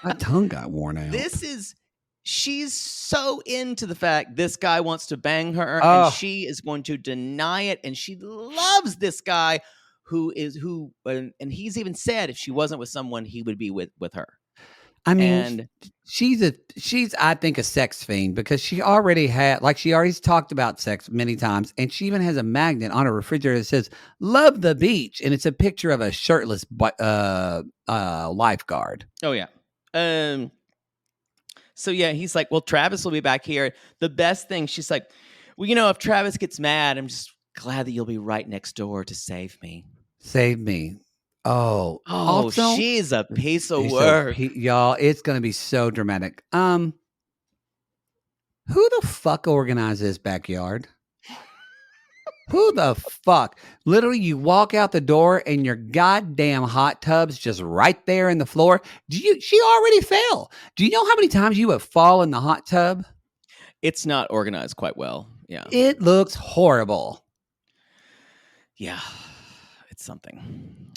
My tongue got worn out. This is. She's so into the fact this guy wants to bang her, Oh. and she is going to deny it. And she loves this guy, and he's even said if she wasn't with someone, he would be with her. I mean, And she's I think a sex fiend because she already already talked about sex many times, and she even has a magnet on her refrigerator that says "Love the beach," and it's a picture of a shirtless lifeguard. oh yeah, so yeah, he's like, well, Travis will be back here. The best thing, she's like, well, if Travis gets mad, I'm just glad that you'll be right next door to save me. Save me. Oh, Oh, also, she's a piece of so work. y'all, it's gonna be so dramatic. Who the fuck organized this backyard? Who the fuck? Literally, you walk out the door and your goddamn hot tub's just right there in the floor. She already fell. Do you know how many times you have fallen in the hot tub? It's not organized quite well. Yeah. It looks horrible. Yeah. It's something.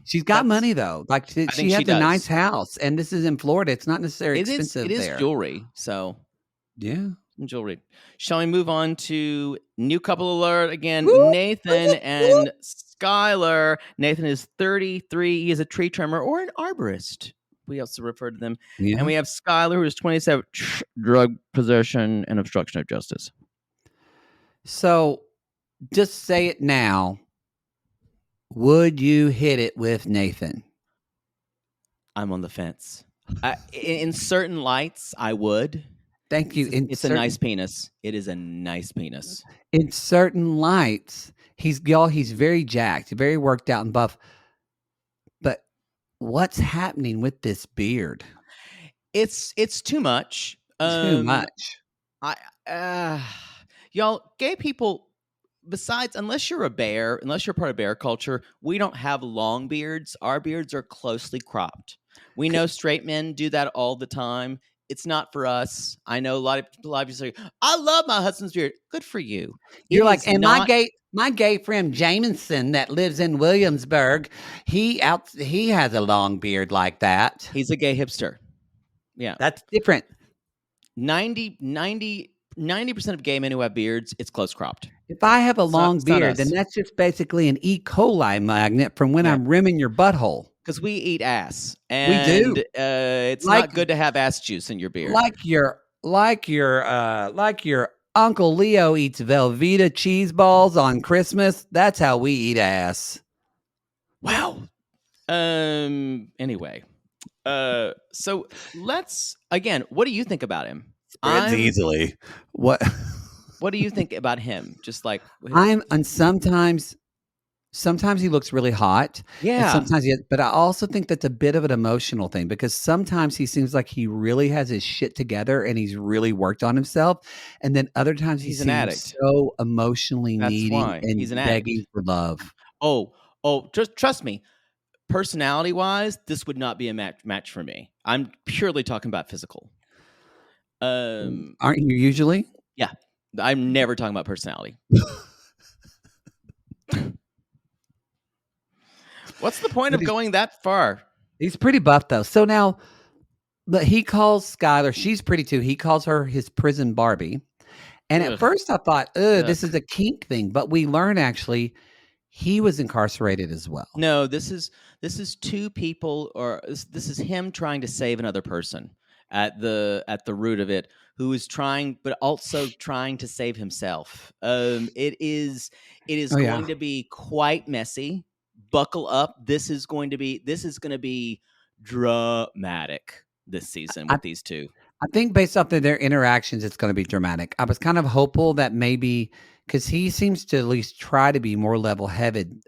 She's got money though. Like she think has she a nice does. house, and this is in Florida. It's not necessarily expensive It is there. jewelry. So Yeah. jewelry. Shall we move on to new couple alert again? Woo, Nathan woo, and Skylar. Nathan is 33. He is a tree trimmer or an arborist. We also refer to them. Yeah. And we have Skylar, who is 27, drug possession and obstruction of justice. So just say it now. Would you hit it with Nathan? I'm on the fence. In certain lights, I would. Thank you. It's a nice penis. It is a nice penis. In certain lights, he's very jacked, very worked out and buff. But what's happening with this beard? It's too much. Too much. Y'all, gay people, besides, unless you're part of bear culture, we don't have long beards. Our beards are closely cropped. We know straight men do that all the time. It's not for us. I know a lot of people say, I love my husband's beard. Good for you. You're like, and my gay friend Jameson that lives in Williamsburg, he has a long beard like that. He's a gay hipster. Yeah. That's different. 90% of gay men who have beards, it's close cropped. If I have a long beard, then that's just basically an E. coli magnet from when I'm rimming your butthole. Because we eat ass, and we do. It's not good to have ass juice in your beard. Like your Uncle Leo eats Velveeta cheese balls on Christmas. That's how we eat ass. Wow. Anyway, so let's again. What do you think about him? Spreads easily. What? What do you think about him? Just like Sometimes he looks really hot. Yeah. Sometimes but I also think that's a bit of an emotional thing because sometimes he seems like he really has his shit together and he's really worked on himself. And then other times he's an addict. So emotionally needy and he's an begging addict. for love. Oh, just trust me. Personality wise, this would not be a match for me. I'm purely talking about physical. Aren't you usually? Yeah. I'm never talking about personality. What's the point of going that far? He's pretty buff though. So now, but he calls Skylar, she's pretty too. He calls her his prison Barbie. And at first I thought, this is a kink thing. But we learn actually he was incarcerated as well. No, this is two people, or this is him trying to save another person at the root of it, who is trying, but also trying to save himself. It is Oh yeah. going to be quite messy. Buckle up. This is going to be dramatic this season I with these two. I think based off of their interactions, it's going to be dramatic. I was kind of hopeful that maybe because he seems to at least try to be more level-headed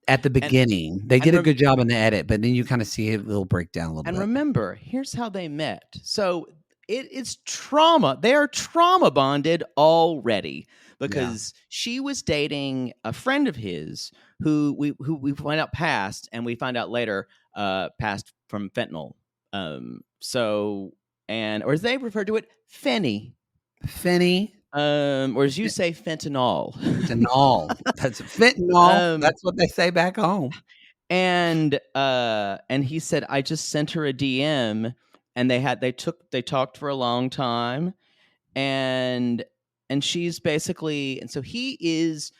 at the And beginning. They and did a rem- good job in the edit, but then you kind of see it will break down a little And bit. remember, here's how they met. So it's trauma. They are trauma bonded already Yeah. because she was dating a friend of his who we find out passed, and we find out later passed from fentanyl. So, and or as they refer to it, Fenny. Fenny, Or as you say, fentanyl. fentanyl. That's fentanyl. um, That's what they say back home. and he said, I just sent her a DM, and they talked for a long time, and she's basically, and so he is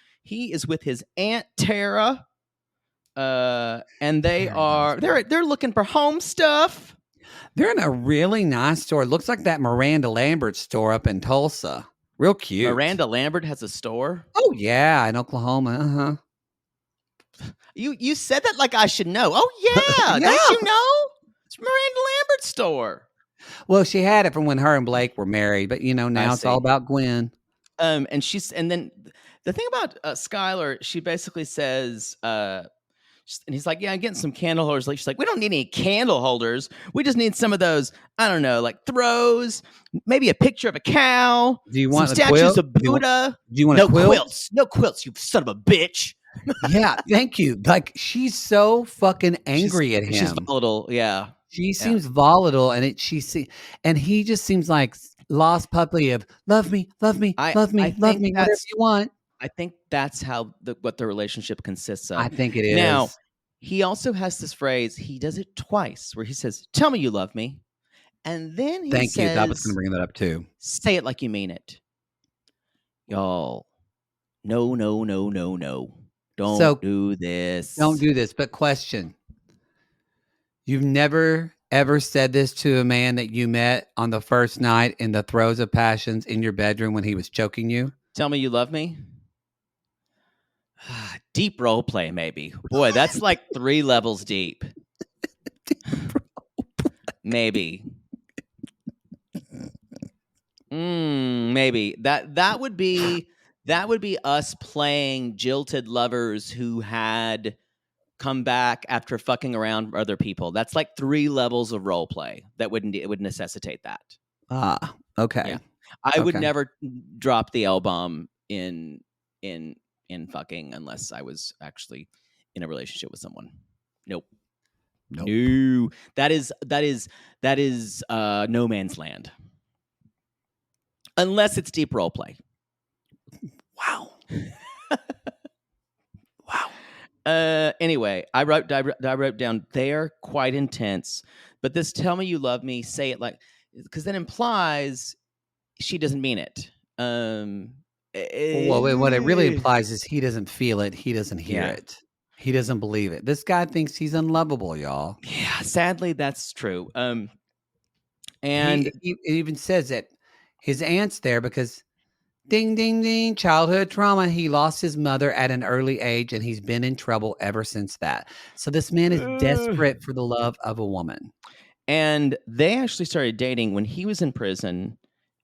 with his aunt Tara, and Tara they're looking for home stuff. They're in a really nice store. It looks like that Miranda Lambert store up in Tulsa. Real cute. Miranda Lambert has a store. Oh yeah, in Oklahoma. You said that like I should know. Oh yeah, Yeah. don't you know? It's Miranda Lambert's store. Well, she had it from when her and Blake were married, but now it's all see. about Gwen. And then the thing about Skylar, she basically says, and he's like, yeah, I'm getting some candle holders. Like, she's like, we don't need any candle holders. We just need some of those, I don't know, like throws, maybe a picture of a cow, Do you some want a statues quilt? of Buddha. Do you want No a quilt? quilts. No quilts, you son of a bitch. Yeah, thank you. Like she's so fucking angry at him. She's volatile. Yeah. She seems volatile, and and he just seems like lost puppy of love me, love me, I love me, think love me, whatever you want. I think that's how what the relationship consists of. I think it Now, is. he also has this phrase, he does it twice, where he says, tell me you love me. And then he Thank you. I was going says, to bring that up too. say it like you mean it. Y'all, no, no, no, no, no. Don't do this. Don't do this. But question. You've never ever said this to a man that you met on the first night in the throes of passions in your bedroom when he was choking you? Tell me you love me? Deep role play, maybe. Boy, that's like 3 levels deep. Maybe. Maybe. That would be us playing jilted lovers who had come back after fucking around other people. That's like 3 levels of role play that would necessitate that. Ah, okay. Yeah. I would never drop the L bomb in fucking unless I was actually in a relationship with someone. Nope. No. That is no man's land. Unless it's deep role play. Wow. Wow. Anyway, I wrote down, they are quite intense. But this tell me you love me, say it like, because that implies she doesn't mean it. Well, what it really implies is he doesn't feel it. He doesn't hear it. He doesn't believe it. This guy thinks he's unlovable, y'all. Yeah, sadly, that's true. And he even says that his aunt's there because ding, ding, ding, childhood trauma. He lost his mother at an early age, and he's been in trouble ever since that. So this man is desperate for the love of a woman. And they actually started dating when he was in prison,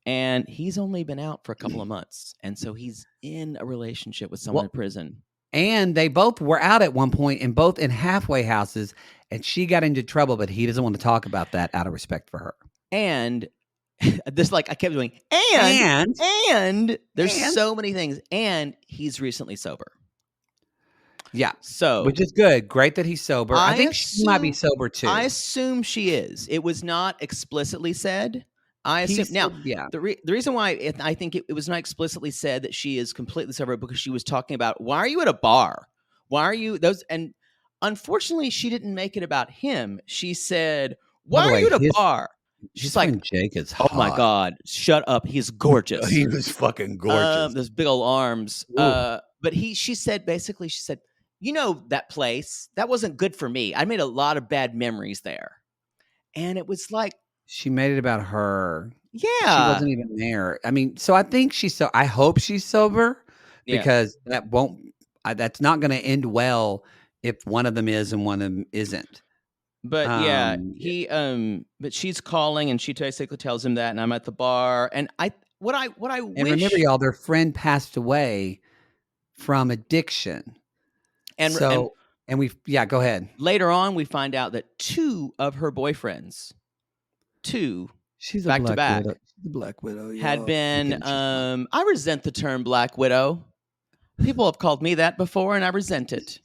and he's only been out for a couple of months. And so he's in a relationship with someone in prison. And they both were out at one point and both in halfway houses, and she got into trouble, but he doesn't want to talk about that out of respect for her. And this, like, I kept doing, and there's so many things. And he's recently sober. Yeah. So, which is good. Great that he's sober. I think she might be sober too. I assume she is. It was not explicitly said. I assume now. Yeah. The reason why I think it was not explicitly said that she is completely sober, because she was talking about, why are you at a bar? Why are you those? And unfortunately, she didn't make it about him. She said, why are you at a bar? She's His like, friend Jake is "Oh my hot. god, shut up. He's gorgeous." He was fucking gorgeous. Those big old arms. Ooh. But she said basically, she said, "You know that place? That wasn't good for me. I made a lot of bad memories there." And it was like, She made it about her. She yeah, wasn't even there. I mean, so I think I hope she's sober yeah. because that's not gonna end well if one of them is and one of them isn't. But yeah, Um, but she's calling and she basically tells him that, and I'm at the bar, and what I and remember, wish, y'all, their friend passed away from addiction. and So and we've yeah, go ahead. later on we find out that two of her boyfriends, two She's a back to black back, widow. She's a black widow, had y'all. I'm been. kidding, she's not. I resent the term Black Widow. People have called me that before, and I resent it.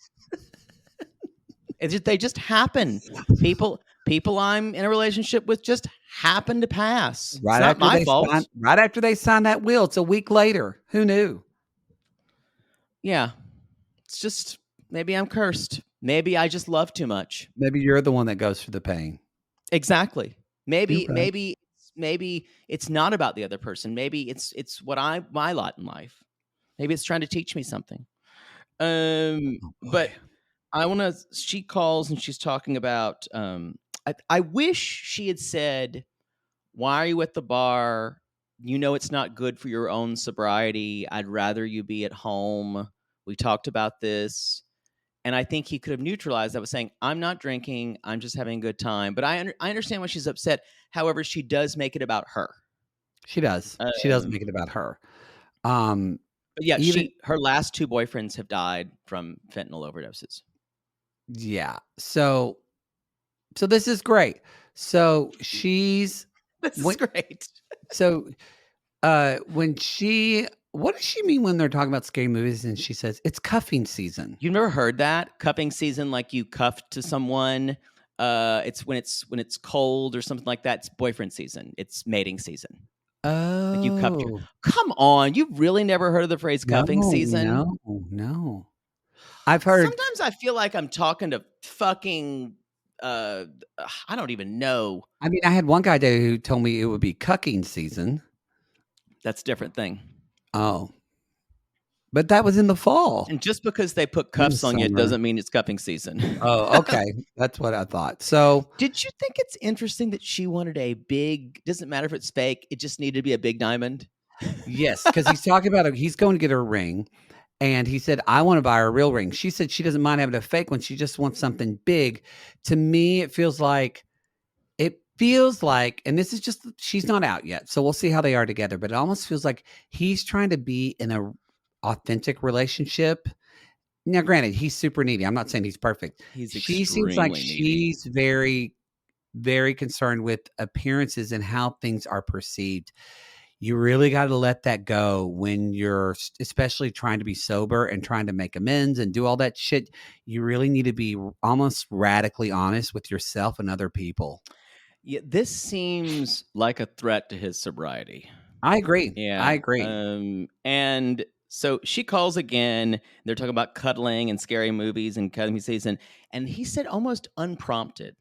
They just happen. People I'm in a relationship with just happen to pass. It's not my fault. Right after they sign that will, it's a week later. Who knew? Yeah, it's just maybe I'm cursed. Maybe I just love too much. Maybe you're the one that goes through the pain. Exactly. You're Maybe right. maybe maybe it's not about the other person. Maybe it's what my lot in life. Maybe it's trying to teach me something. Oh, boy. But I want to. She calls and she's talking about. I wish she had said, "Why are you at the bar? You know it's not good for your own sobriety. I'd rather you be at home. We talked about this." And I think he could have neutralized that with saying, "I'm not drinking. I'm just having a good time." But I understand why she's upset. However, she does make it about her. She does. She does Um, make it about her. Um, but yeah, even her last two boyfriends have died from fentanyl overdoses. yeah. So this is great. So she's This is when great. so when she what does she mean when they're talking about scary movies and she says it's cuffing season? You've never heard that cuffing season, like you cuff to someone. It's when it's cold or something like that. It's boyfriend season. It's mating season. Like you cuffed your. Oh, Come on, you've really never heard of the phrase no, cuffing season? no, no. I've heard Sometimes I feel like I'm talking to fucking. Uh, I don't even know. I mean, I had one guy there who told me it would be cucking season. That's a different thing. Oh, but that was in the fall, And just because they put in the cuffs on you summer. doesn't mean it's cuffing season. Oh, okay. That's what I thought. So, Did you think it's interesting that she wanted a big? Doesn't matter if it's fake. It just needed to be a big diamond. yes, because he's talking about he's going to get her a ring, and he said, "I want to buy her a real ring." She said she doesn't mind having a fake one. She just wants something big. To me, it feels like, and this is just she's not out yet, so we'll see how they are together. But it almost feels like he's trying to be in a authentic relationship. Now, granted, he's super needy. I'm not saying he's perfect. He's She seems like extremely needy. she's very, very concerned with appearances and how things are perceived. You really got to let that go when you're especially trying to be sober and trying to make amends and do all that shit. You really need to be almost radically honest with yourself and other people. Yeah, this seems like a threat to his sobriety. I agree. I Yeah. agree. And so she calls again. They're talking about cuddling and scary movies and cuddling season. And he said almost unprompted.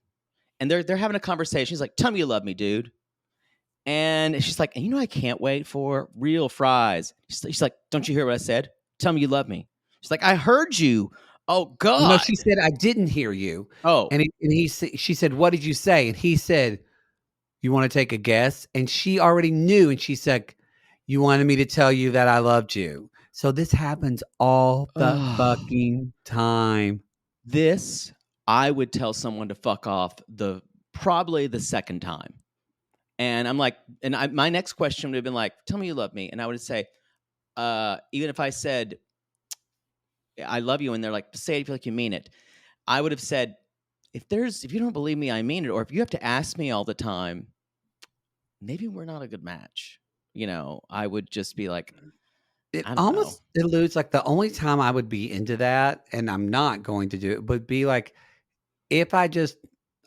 And they're having a conversation. He's like, "Tell me you love me, dude." And she's like, "And I can't wait for real fries." She's like, "Don't you hear what I said? Tell me you love me." She's like, "I heard you." Oh No, God. she said, "I didn't hear you." Oh, She said, "What did you say?" And he said, "You wanna take a guess?" And she already knew, and she said, "You wanted me to tell you that I loved you." So this happens all the ugh. fucking time. This I would tell someone to fuck off probably the second time. And I'm like, my next question would have been like, "Tell me you love me," and I would say, even if I said I love you, and they're like, "Say it if you like you mean it," I would have said, if you don't believe me, I mean it, or if you have to ask me all the time, maybe we're not a good match. I would just be like, It I don't know. almost alludes like the only time I would be into that, and I'm not going to do it, would be like if I just,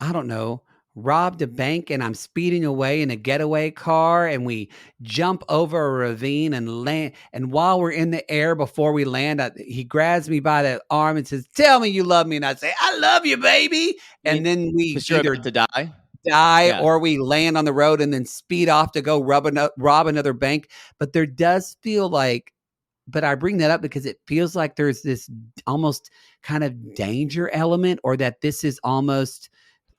I don't know, robbed a bank and I'm speeding away in a getaway car and we jump over a ravine and land. And while we're in the air before we land, he grabs me by the arm and says, "Tell me you love me." And I say, "I love you, baby." You mean And then we because you're either, about to die? die Yeah. or we land on the road and then speed off to go rob another bank. But there does feel like, but I bring that up because it feels like there's this almost kind of danger element, or that this is almost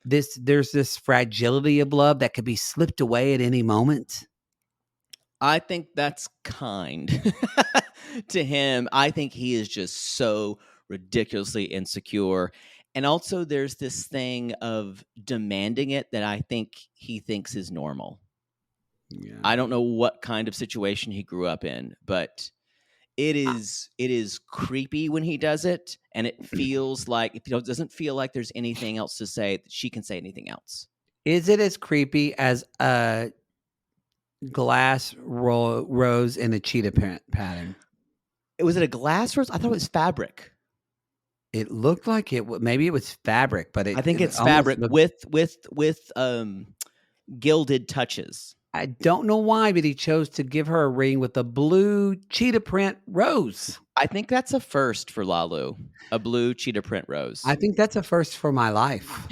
there's this fragility of love that could be slipped away at any moment. I think that's kind to him. I think he is just so ridiculously insecure. And also, there's this thing of demanding it that I think he thinks is normal. I Yeah. don't know what kind of situation he grew up in, but it is creepy when he does it, and it feels like it doesn't feel like there's anything else to say that she can say anything else. Is it as creepy as a rose in a cheetah pattern? Was it a glass rose? I thought it was fabric. It looked like maybe it was fabric, but I think it it's almost fabric looked. with gilded touches. I don't know why, but he chose to give her a ring with a blue cheetah print rose. I think that's a first for Lalu, a blue cheetah print rose. I think that's a first for my life.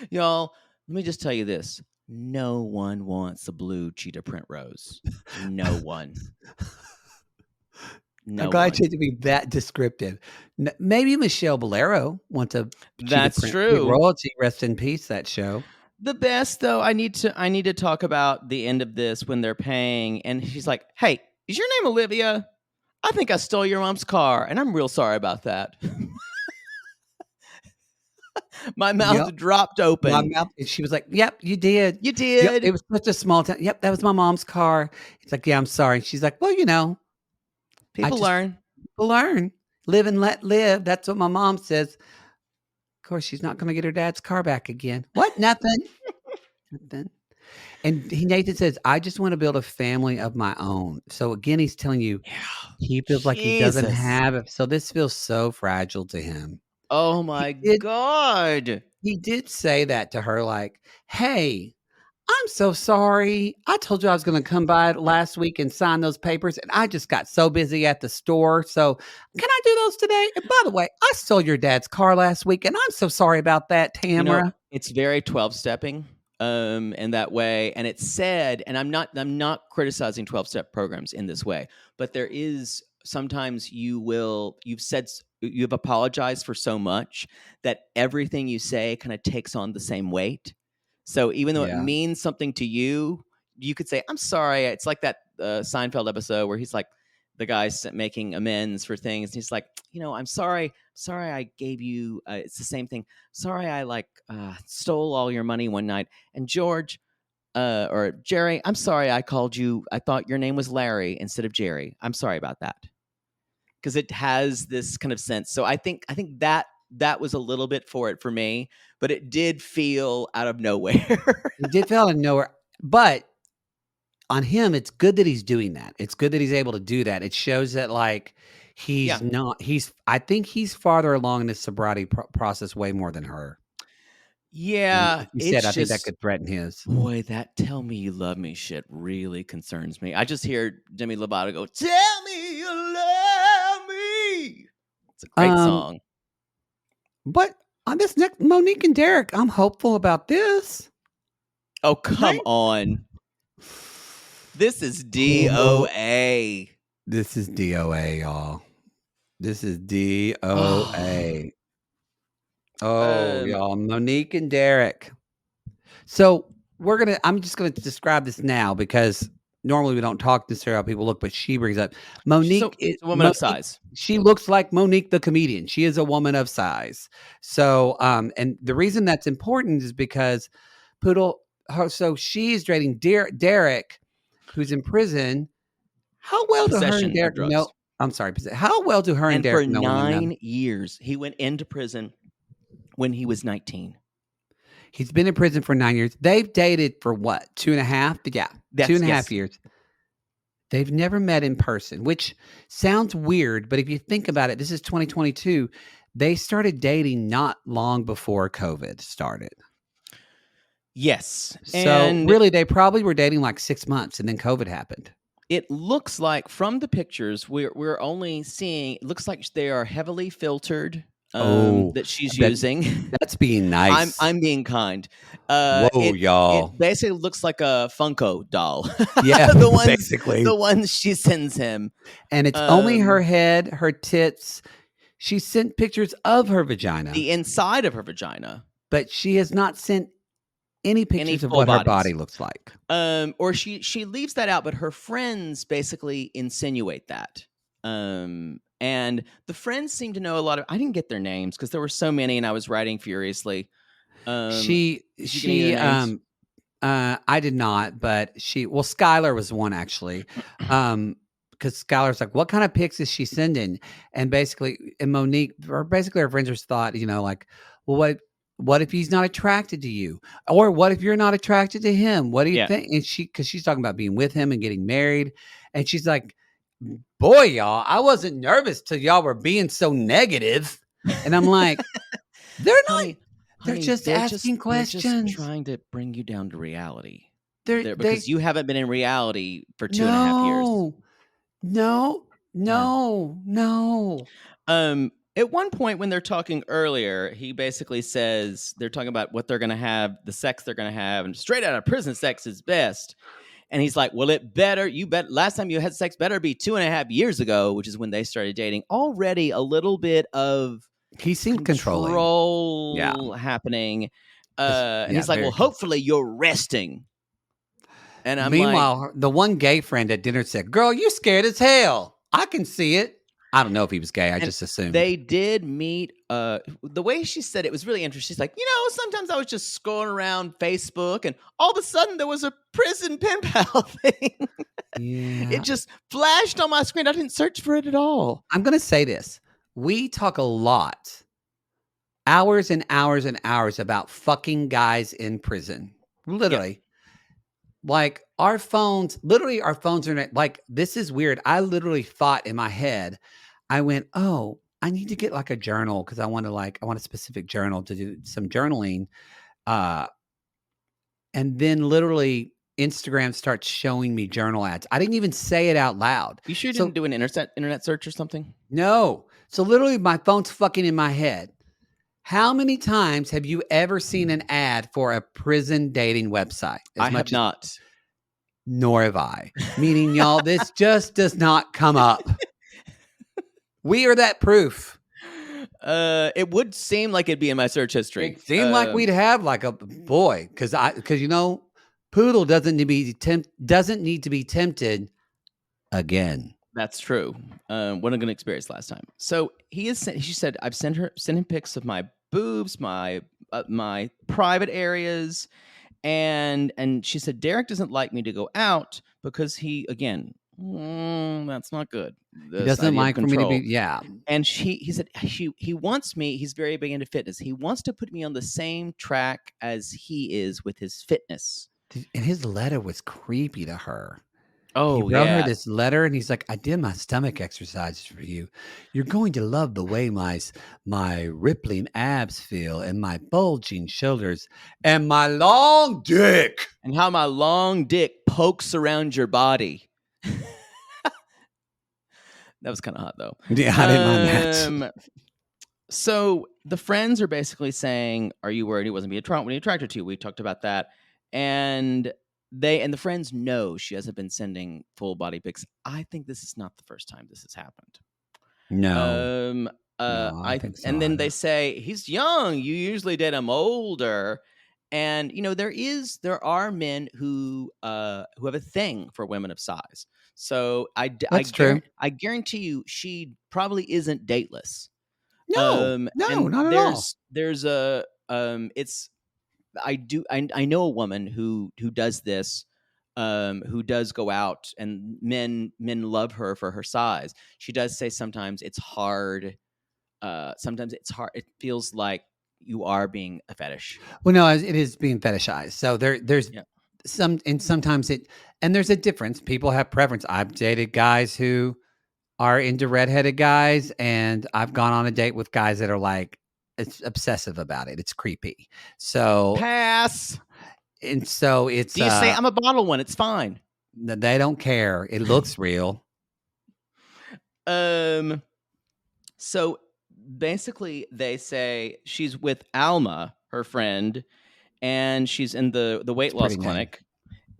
Y'all, let me just tell you this. No one wants a blue cheetah print rose. No one. I'm No glad one. you to be that descriptive. Maybe Michelle Bolero wants a cheetah That's print. true. Royalty, rest in peace, that show. The best though, I need to talk about the end of this when they're paying, and she's like, "Hey, is your name Olivia? I think I stole your mom's car, and I'm real sorry about that." My Yep. mouth dropped My open. mouth, and she was like, "Yep, you did. You Yep, did. it was such a small town. Yep, that was my mom's car." It's like, "Yeah, I'm sorry." She's like, "Well, I People just learn. learn, live and let live." That's what my mom says. Of course, she's not going to get her dad's car back again. What? Nothing. Nothing. And Nathan says, "I just want to build a family of my own." So again, he's telling you Yeah. he feels like he doesn't Jesus. have it. So this feels so fragile to him. Oh He my did. God. He did say that to her, like, "Hey, I'm so sorry. I told you I was going to come by last week and sign those papers, and I just got so busy at the store. So, can I do those today? And by the way, I stole your dad's car last week, and I'm so sorry about that, Tamara." It's very 12 stepping in that way, and it's said, and I'm not criticizing 12-step programs in this way, but there is sometimes you've apologized for so much that everything you say kind of takes on the same weight. So even though it Yeah. means something to you, you could say, "I'm sorry." It's like that Seinfeld episode where he's like, the guy's making amends for things, and he's like, "I'm sorry I gave you it's the same thing. Sorry I stole all your money one night. And George or Jerry, I'm sorry I called you. I thought your name was Larry instead of Jerry. I'm sorry about that." Because it has this kind of sense. So I think that was a little bit for it for me, but it did feel out of nowhere. It did feel out of nowhere, but on him, it's good that he's doing that. It's good that he's able to do that. It shows that, like, Yeah. I think he's farther along in this sobriety process way more than her. And Yeah, like you said, it's I think that just, could threaten his. boy, that "tell me you love me" shit really concerns me. I just hear Demi Lovato go, "Tell me you love me." It's a great Um, song. but on this next Monique and Derek, I'm hopeful about this. Oh, come Right? on. This is Oh, DOA. this is DOA, y'all. This is Oh, DOA. Oh, um, y'all, Monique and Derek. I'm just gonna describe this now because normally we don't talk necessarily how people look, but she brings up she's Monique. a woman of size. She looks like Monique the comedian. She is a woman of size. So, and the reason that's important is because so she's dating Derek, who's in prison. How well do her and Possession of Derek know? drugs. I'm sorry. How well do her and And for Derek know one another? 9 years, he went into prison when he was 19. He's been in prison for 9 years. They've dated for what? 2.5? Yeah, two That's and a half yes. years. They've never met in person, which sounds weird, but if you think about it, this is 2022. They started dating not long before COVID started. Yes. So And really, they probably were dating like 6 months, and then COVID happened. it looks like from the pictures we're only seeing, it looks like they are heavily filtered. Oh, that she's that using. that's being I'm nice. I'm being kind. Whoa, It y'all. basically looks like a Funko doll. Yeah, the ones basically. the ones she sends him. And it's only her Um, head, her tits. She sent pictures of her vagina, the inside of her vagina, but she has not sent any any pictures of full what her body bodies. looks like. Or she leaves that out, but her friends basically insinuate that. And the friends seem to know a lot of. I didn't get their names because there were so many, and I was writing furiously. Did She you get any of their she names? I did not, but Skylar was one actually. Because Skylar's like, what kind of pics is she sending? And basically, and Monique, or basically her friends just thought, like, well, what if he's not attracted to you? Or what if you're not attracted to him? What do you Yeah. think? And because she's talking about being with him and getting married. And she's like, boy, y'all, I wasn't nervous till y'all were being so negative. And I'm like, they're not, honey, they're honey, just asking they're just questions. trying to bring you down to reality. They're, There they, because you haven't been in reality for 2.5 years. No, no, Yeah. no, no. At one point when they're talking earlier, he basically says they're talking about what they're gonna have, the sex they're gonna have, and straight out of prison sex is best. And he's like, well, last time you had sex better be 2.5 years ago, which is when they started dating. Already a little bit of He seemed controlling. Yeah, control happening. And yeah, he's like, well, very. hopefully you're resting. And I'm like, Meanwhile, the one gay friend at dinner said, "Girl, you scared as hell. I can see it." I don't know if he was gay. I and just assumed. they did meet. The way she said it was really interesting. She's like, sometimes I was just scrolling around Facebook, and all of a sudden there was a prison pen pal thing. It Yeah, just flashed on my screen. I didn't search for it at all. I'm gonna say this. We talk a lot, hours and hours and hours about fucking guys in prison. Yeah, Literally. Like our phones are like, this is weird. I literally thought in my head, I went, oh, I need to get like a journal because I want a specific journal to do some journaling. Uh, and then literally Instagram starts showing me journal ads. I didn't even say it out loud. you sure you didn't So do an internet search or something? no. So literally my phone's fucking in my head. How many times have you ever seen an ad for a prison dating website? I As have much as not. Nor have I. Meaning, y'all, this just does not come up. We are that proof. It would seem like it'd be in my search history. It seemed like we'd have like a boy, because Poodle doesn't need to be tempted again. That's true. What a good experience last time. So she said, I've sent him pics of my boobs, my private areas, and she said Derek doesn't like me to go out because that's not good. He This doesn't idea of like for me to be, control. yeah. And he said he wants me. He's very big into fitness. He wants to put me on the same track as he is with his fitness. And his letter was creepy to her. He Oh wrote her yeah. this letter and he's like, I did my stomach exercises for you. You're going to love the way my rippling abs feel and my bulging shoulders and my long dick. And how my long dick pokes around your body. That was kind of hot though. Yeah, I didn't mind that. So the friends are basically saying, "Are you worried he wasn't being attracted to you?" We talked about that, and the friends know she hasn't been sending full body pics. I think this is not the first time this has happened. No, Um, no, I don't think so and then they either. say he's young. You usually date him older, and there are men who have a thing for women of size. So That's true. I guarantee you, she probably isn't dateless. No, no, And not at all. there's a it's I know a woman who does this, who does go out, and men love her for her size. She does say sometimes it's hard. Sometimes it's hard. It feels like you are being a fetish. Well, no, it is being fetishized. So there's Yeah. sometimes and there's a difference. People have preference. I've dated guys who are into redheaded guys, and I've gone on a date with guys that are like, it's obsessive about it. It's creepy. So, Pass. and so it's, Do you say I'm a bottle one? It's fine. they don't care. It looks real. Um. So basically they say she's with Alma, her friend, and she's in the weight It's a loss pretty name. clinic.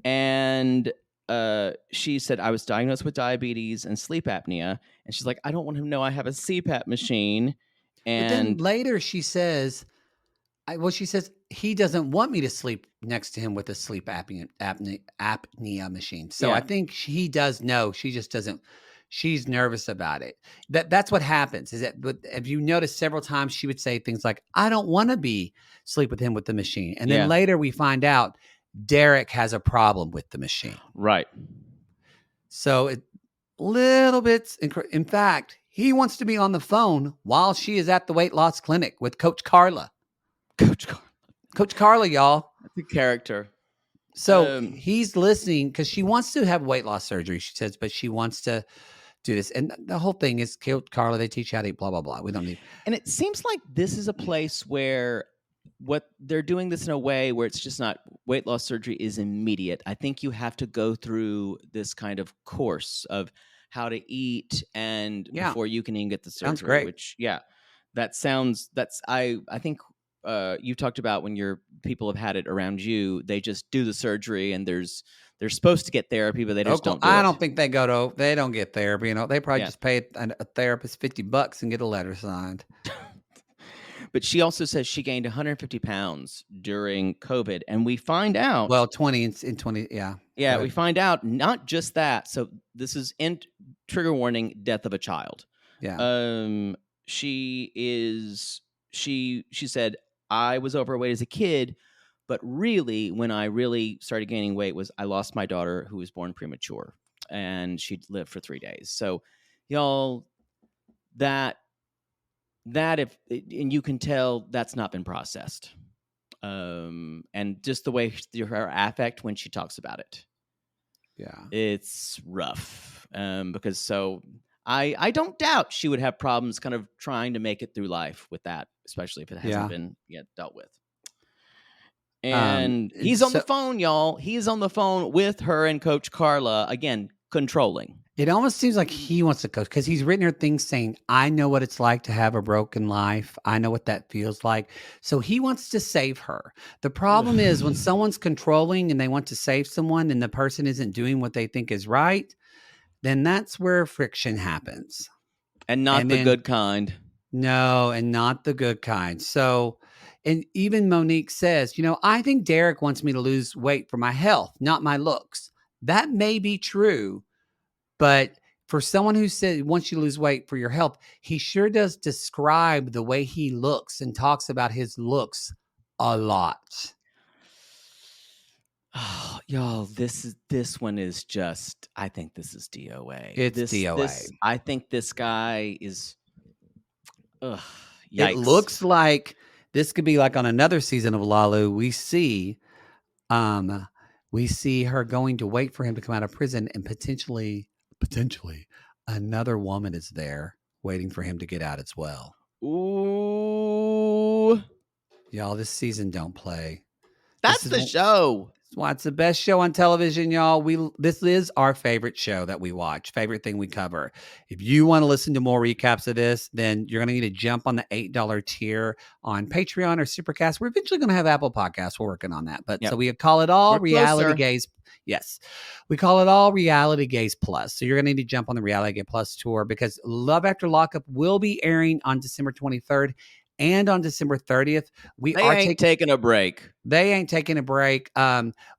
And she said, I was diagnosed with diabetes and sleep apnea. And she's like, I don't want him to know I have a CPAP machine. But then And later she says, she says he doesn't want me to sleep next to him with a sleep apnea machine. So I yeah, think he does know. She just doesn't. She's nervous about it. That's what happens. Is that? But if you notice, several times she would say things like, "I don't want to be sleep with him with the machine," and then yeah, later we find out Derek has a problem with the machine. right. So it little bits. In fact, he wants to be on the phone while she is at the weight loss clinic with Coach Carla. Coach Carla, y'all. That's a character. So he's listening because she wants to have weight loss surgery, she says, but she wants to do this. And the whole thing is, Coach Carla, they teach you how to eat, blah, blah, blah. We don't need. And it seems like this is a place where what they're doing this in a way where it's just not weight loss surgery is immediate. I think you have to go through this kind of course of how to eat and before you can even get the surgery. Sounds great. Which, I think you talked about when your people have had it around you, they just do the surgery and they're supposed to get therapy, but they just don't do it. I don't think they don't get therapy. They probably just pay a therapist $50 and get a letter signed. But she also says she gained 150 pounds during COVID. And we find out. Well, 20 in 20. Yeah. Yeah. We find out not just that. So this is trigger warning, death of a child. Yeah. She said, I was overweight as a kid, but really when I really started gaining weight was I lost my daughter who was born premature and she'd lived for 3 days. So y'all, and you can tell that's not been processed. And just the way her affect when she talks about it. Yeah. It's rough. Because I don't doubt she would have problems kind of trying to make it through life with that, especially if it hasn't been yet dealt with. And he's on the phone, y'all. He's on the phone with her and Coach Carla, again, controlling. It almost seems like he wants to coach because he's written her things saying, I know what it's like to have a broken life. I know what that feels like. So he wants to save her. The problem is when someone's controlling and they want to save someone and the person isn't doing what they think is right, then that's where friction happens. And not the good kind. No, and not the good kind. So, and even Monique says, I think Derek wants me to lose weight for my health, not my looks. That may be true. But for someone who said wants you to lose weight for your health, he sure does describe the way he looks and talks about his looks a lot. Oh, y'all, this one is just, I think this is DOA. It's DOA. I think this guy is, yikes. It looks like this could be like on another season of Lalu. We see her going to wait for him to come out of prison and potentially another woman is there waiting for him to get out as well. Ooh. Y'all, this season don't play. That's the show. Well, it's the best show on television, y'all. This is our favorite show that we watch, favorite thing we cover. If you want to listen to more recaps of this, then you're going to need to jump on the $8 tier on Patreon or Supercast. We're eventually going to have Apple Podcasts. We're working on that. But so we call it all Reality Gaze. Yes. We call it all Reality Gaze Plus. So you're going to need to jump on the Reality Gaze Plus tour because Love After Lockup will be airing on December 23rd. And on December 30th, they ain't taking a break. They ain't taking a break.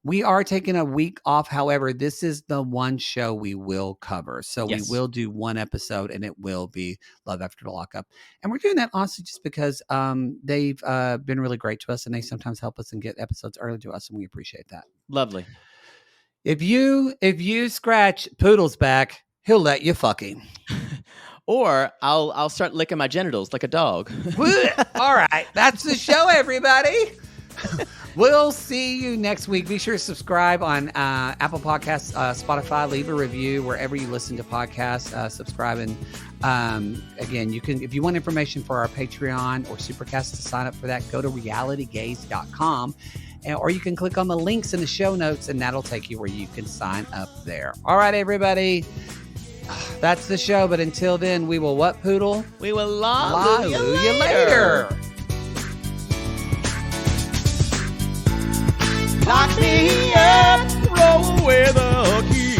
We are taking a week off. However, this is the one show we will cover. So we will do one episode and it will be Love After the Lockup. And we're doing that honestly just because they've been really great to us and they sometimes help us and get episodes early to us. And we appreciate that. Lovely. If you scratch Poodle's back, he'll let you fuck him. Or I'll start licking my genitals like a dog. All right. That's the show, everybody. We'll see you next week. Be sure to subscribe on Apple Podcasts, Spotify. Leave a review wherever you listen to podcasts. Subscribe. And again, you can, if you want information for our Patreon or Supercast to sign up for that, go to realitygaze.com. Or you can click on the links in the show notes, and that'll take you where you can sign up there. All right, everybody. That's the show. But until then, we will what, Poodle? We will love you Hallelujah later. Lock me up, roll away the key.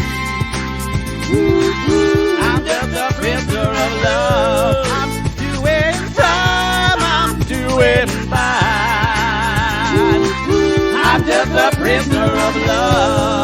I'm just a prisoner of love. I'm doing time, I'm doing fine. I'm just a prisoner of love.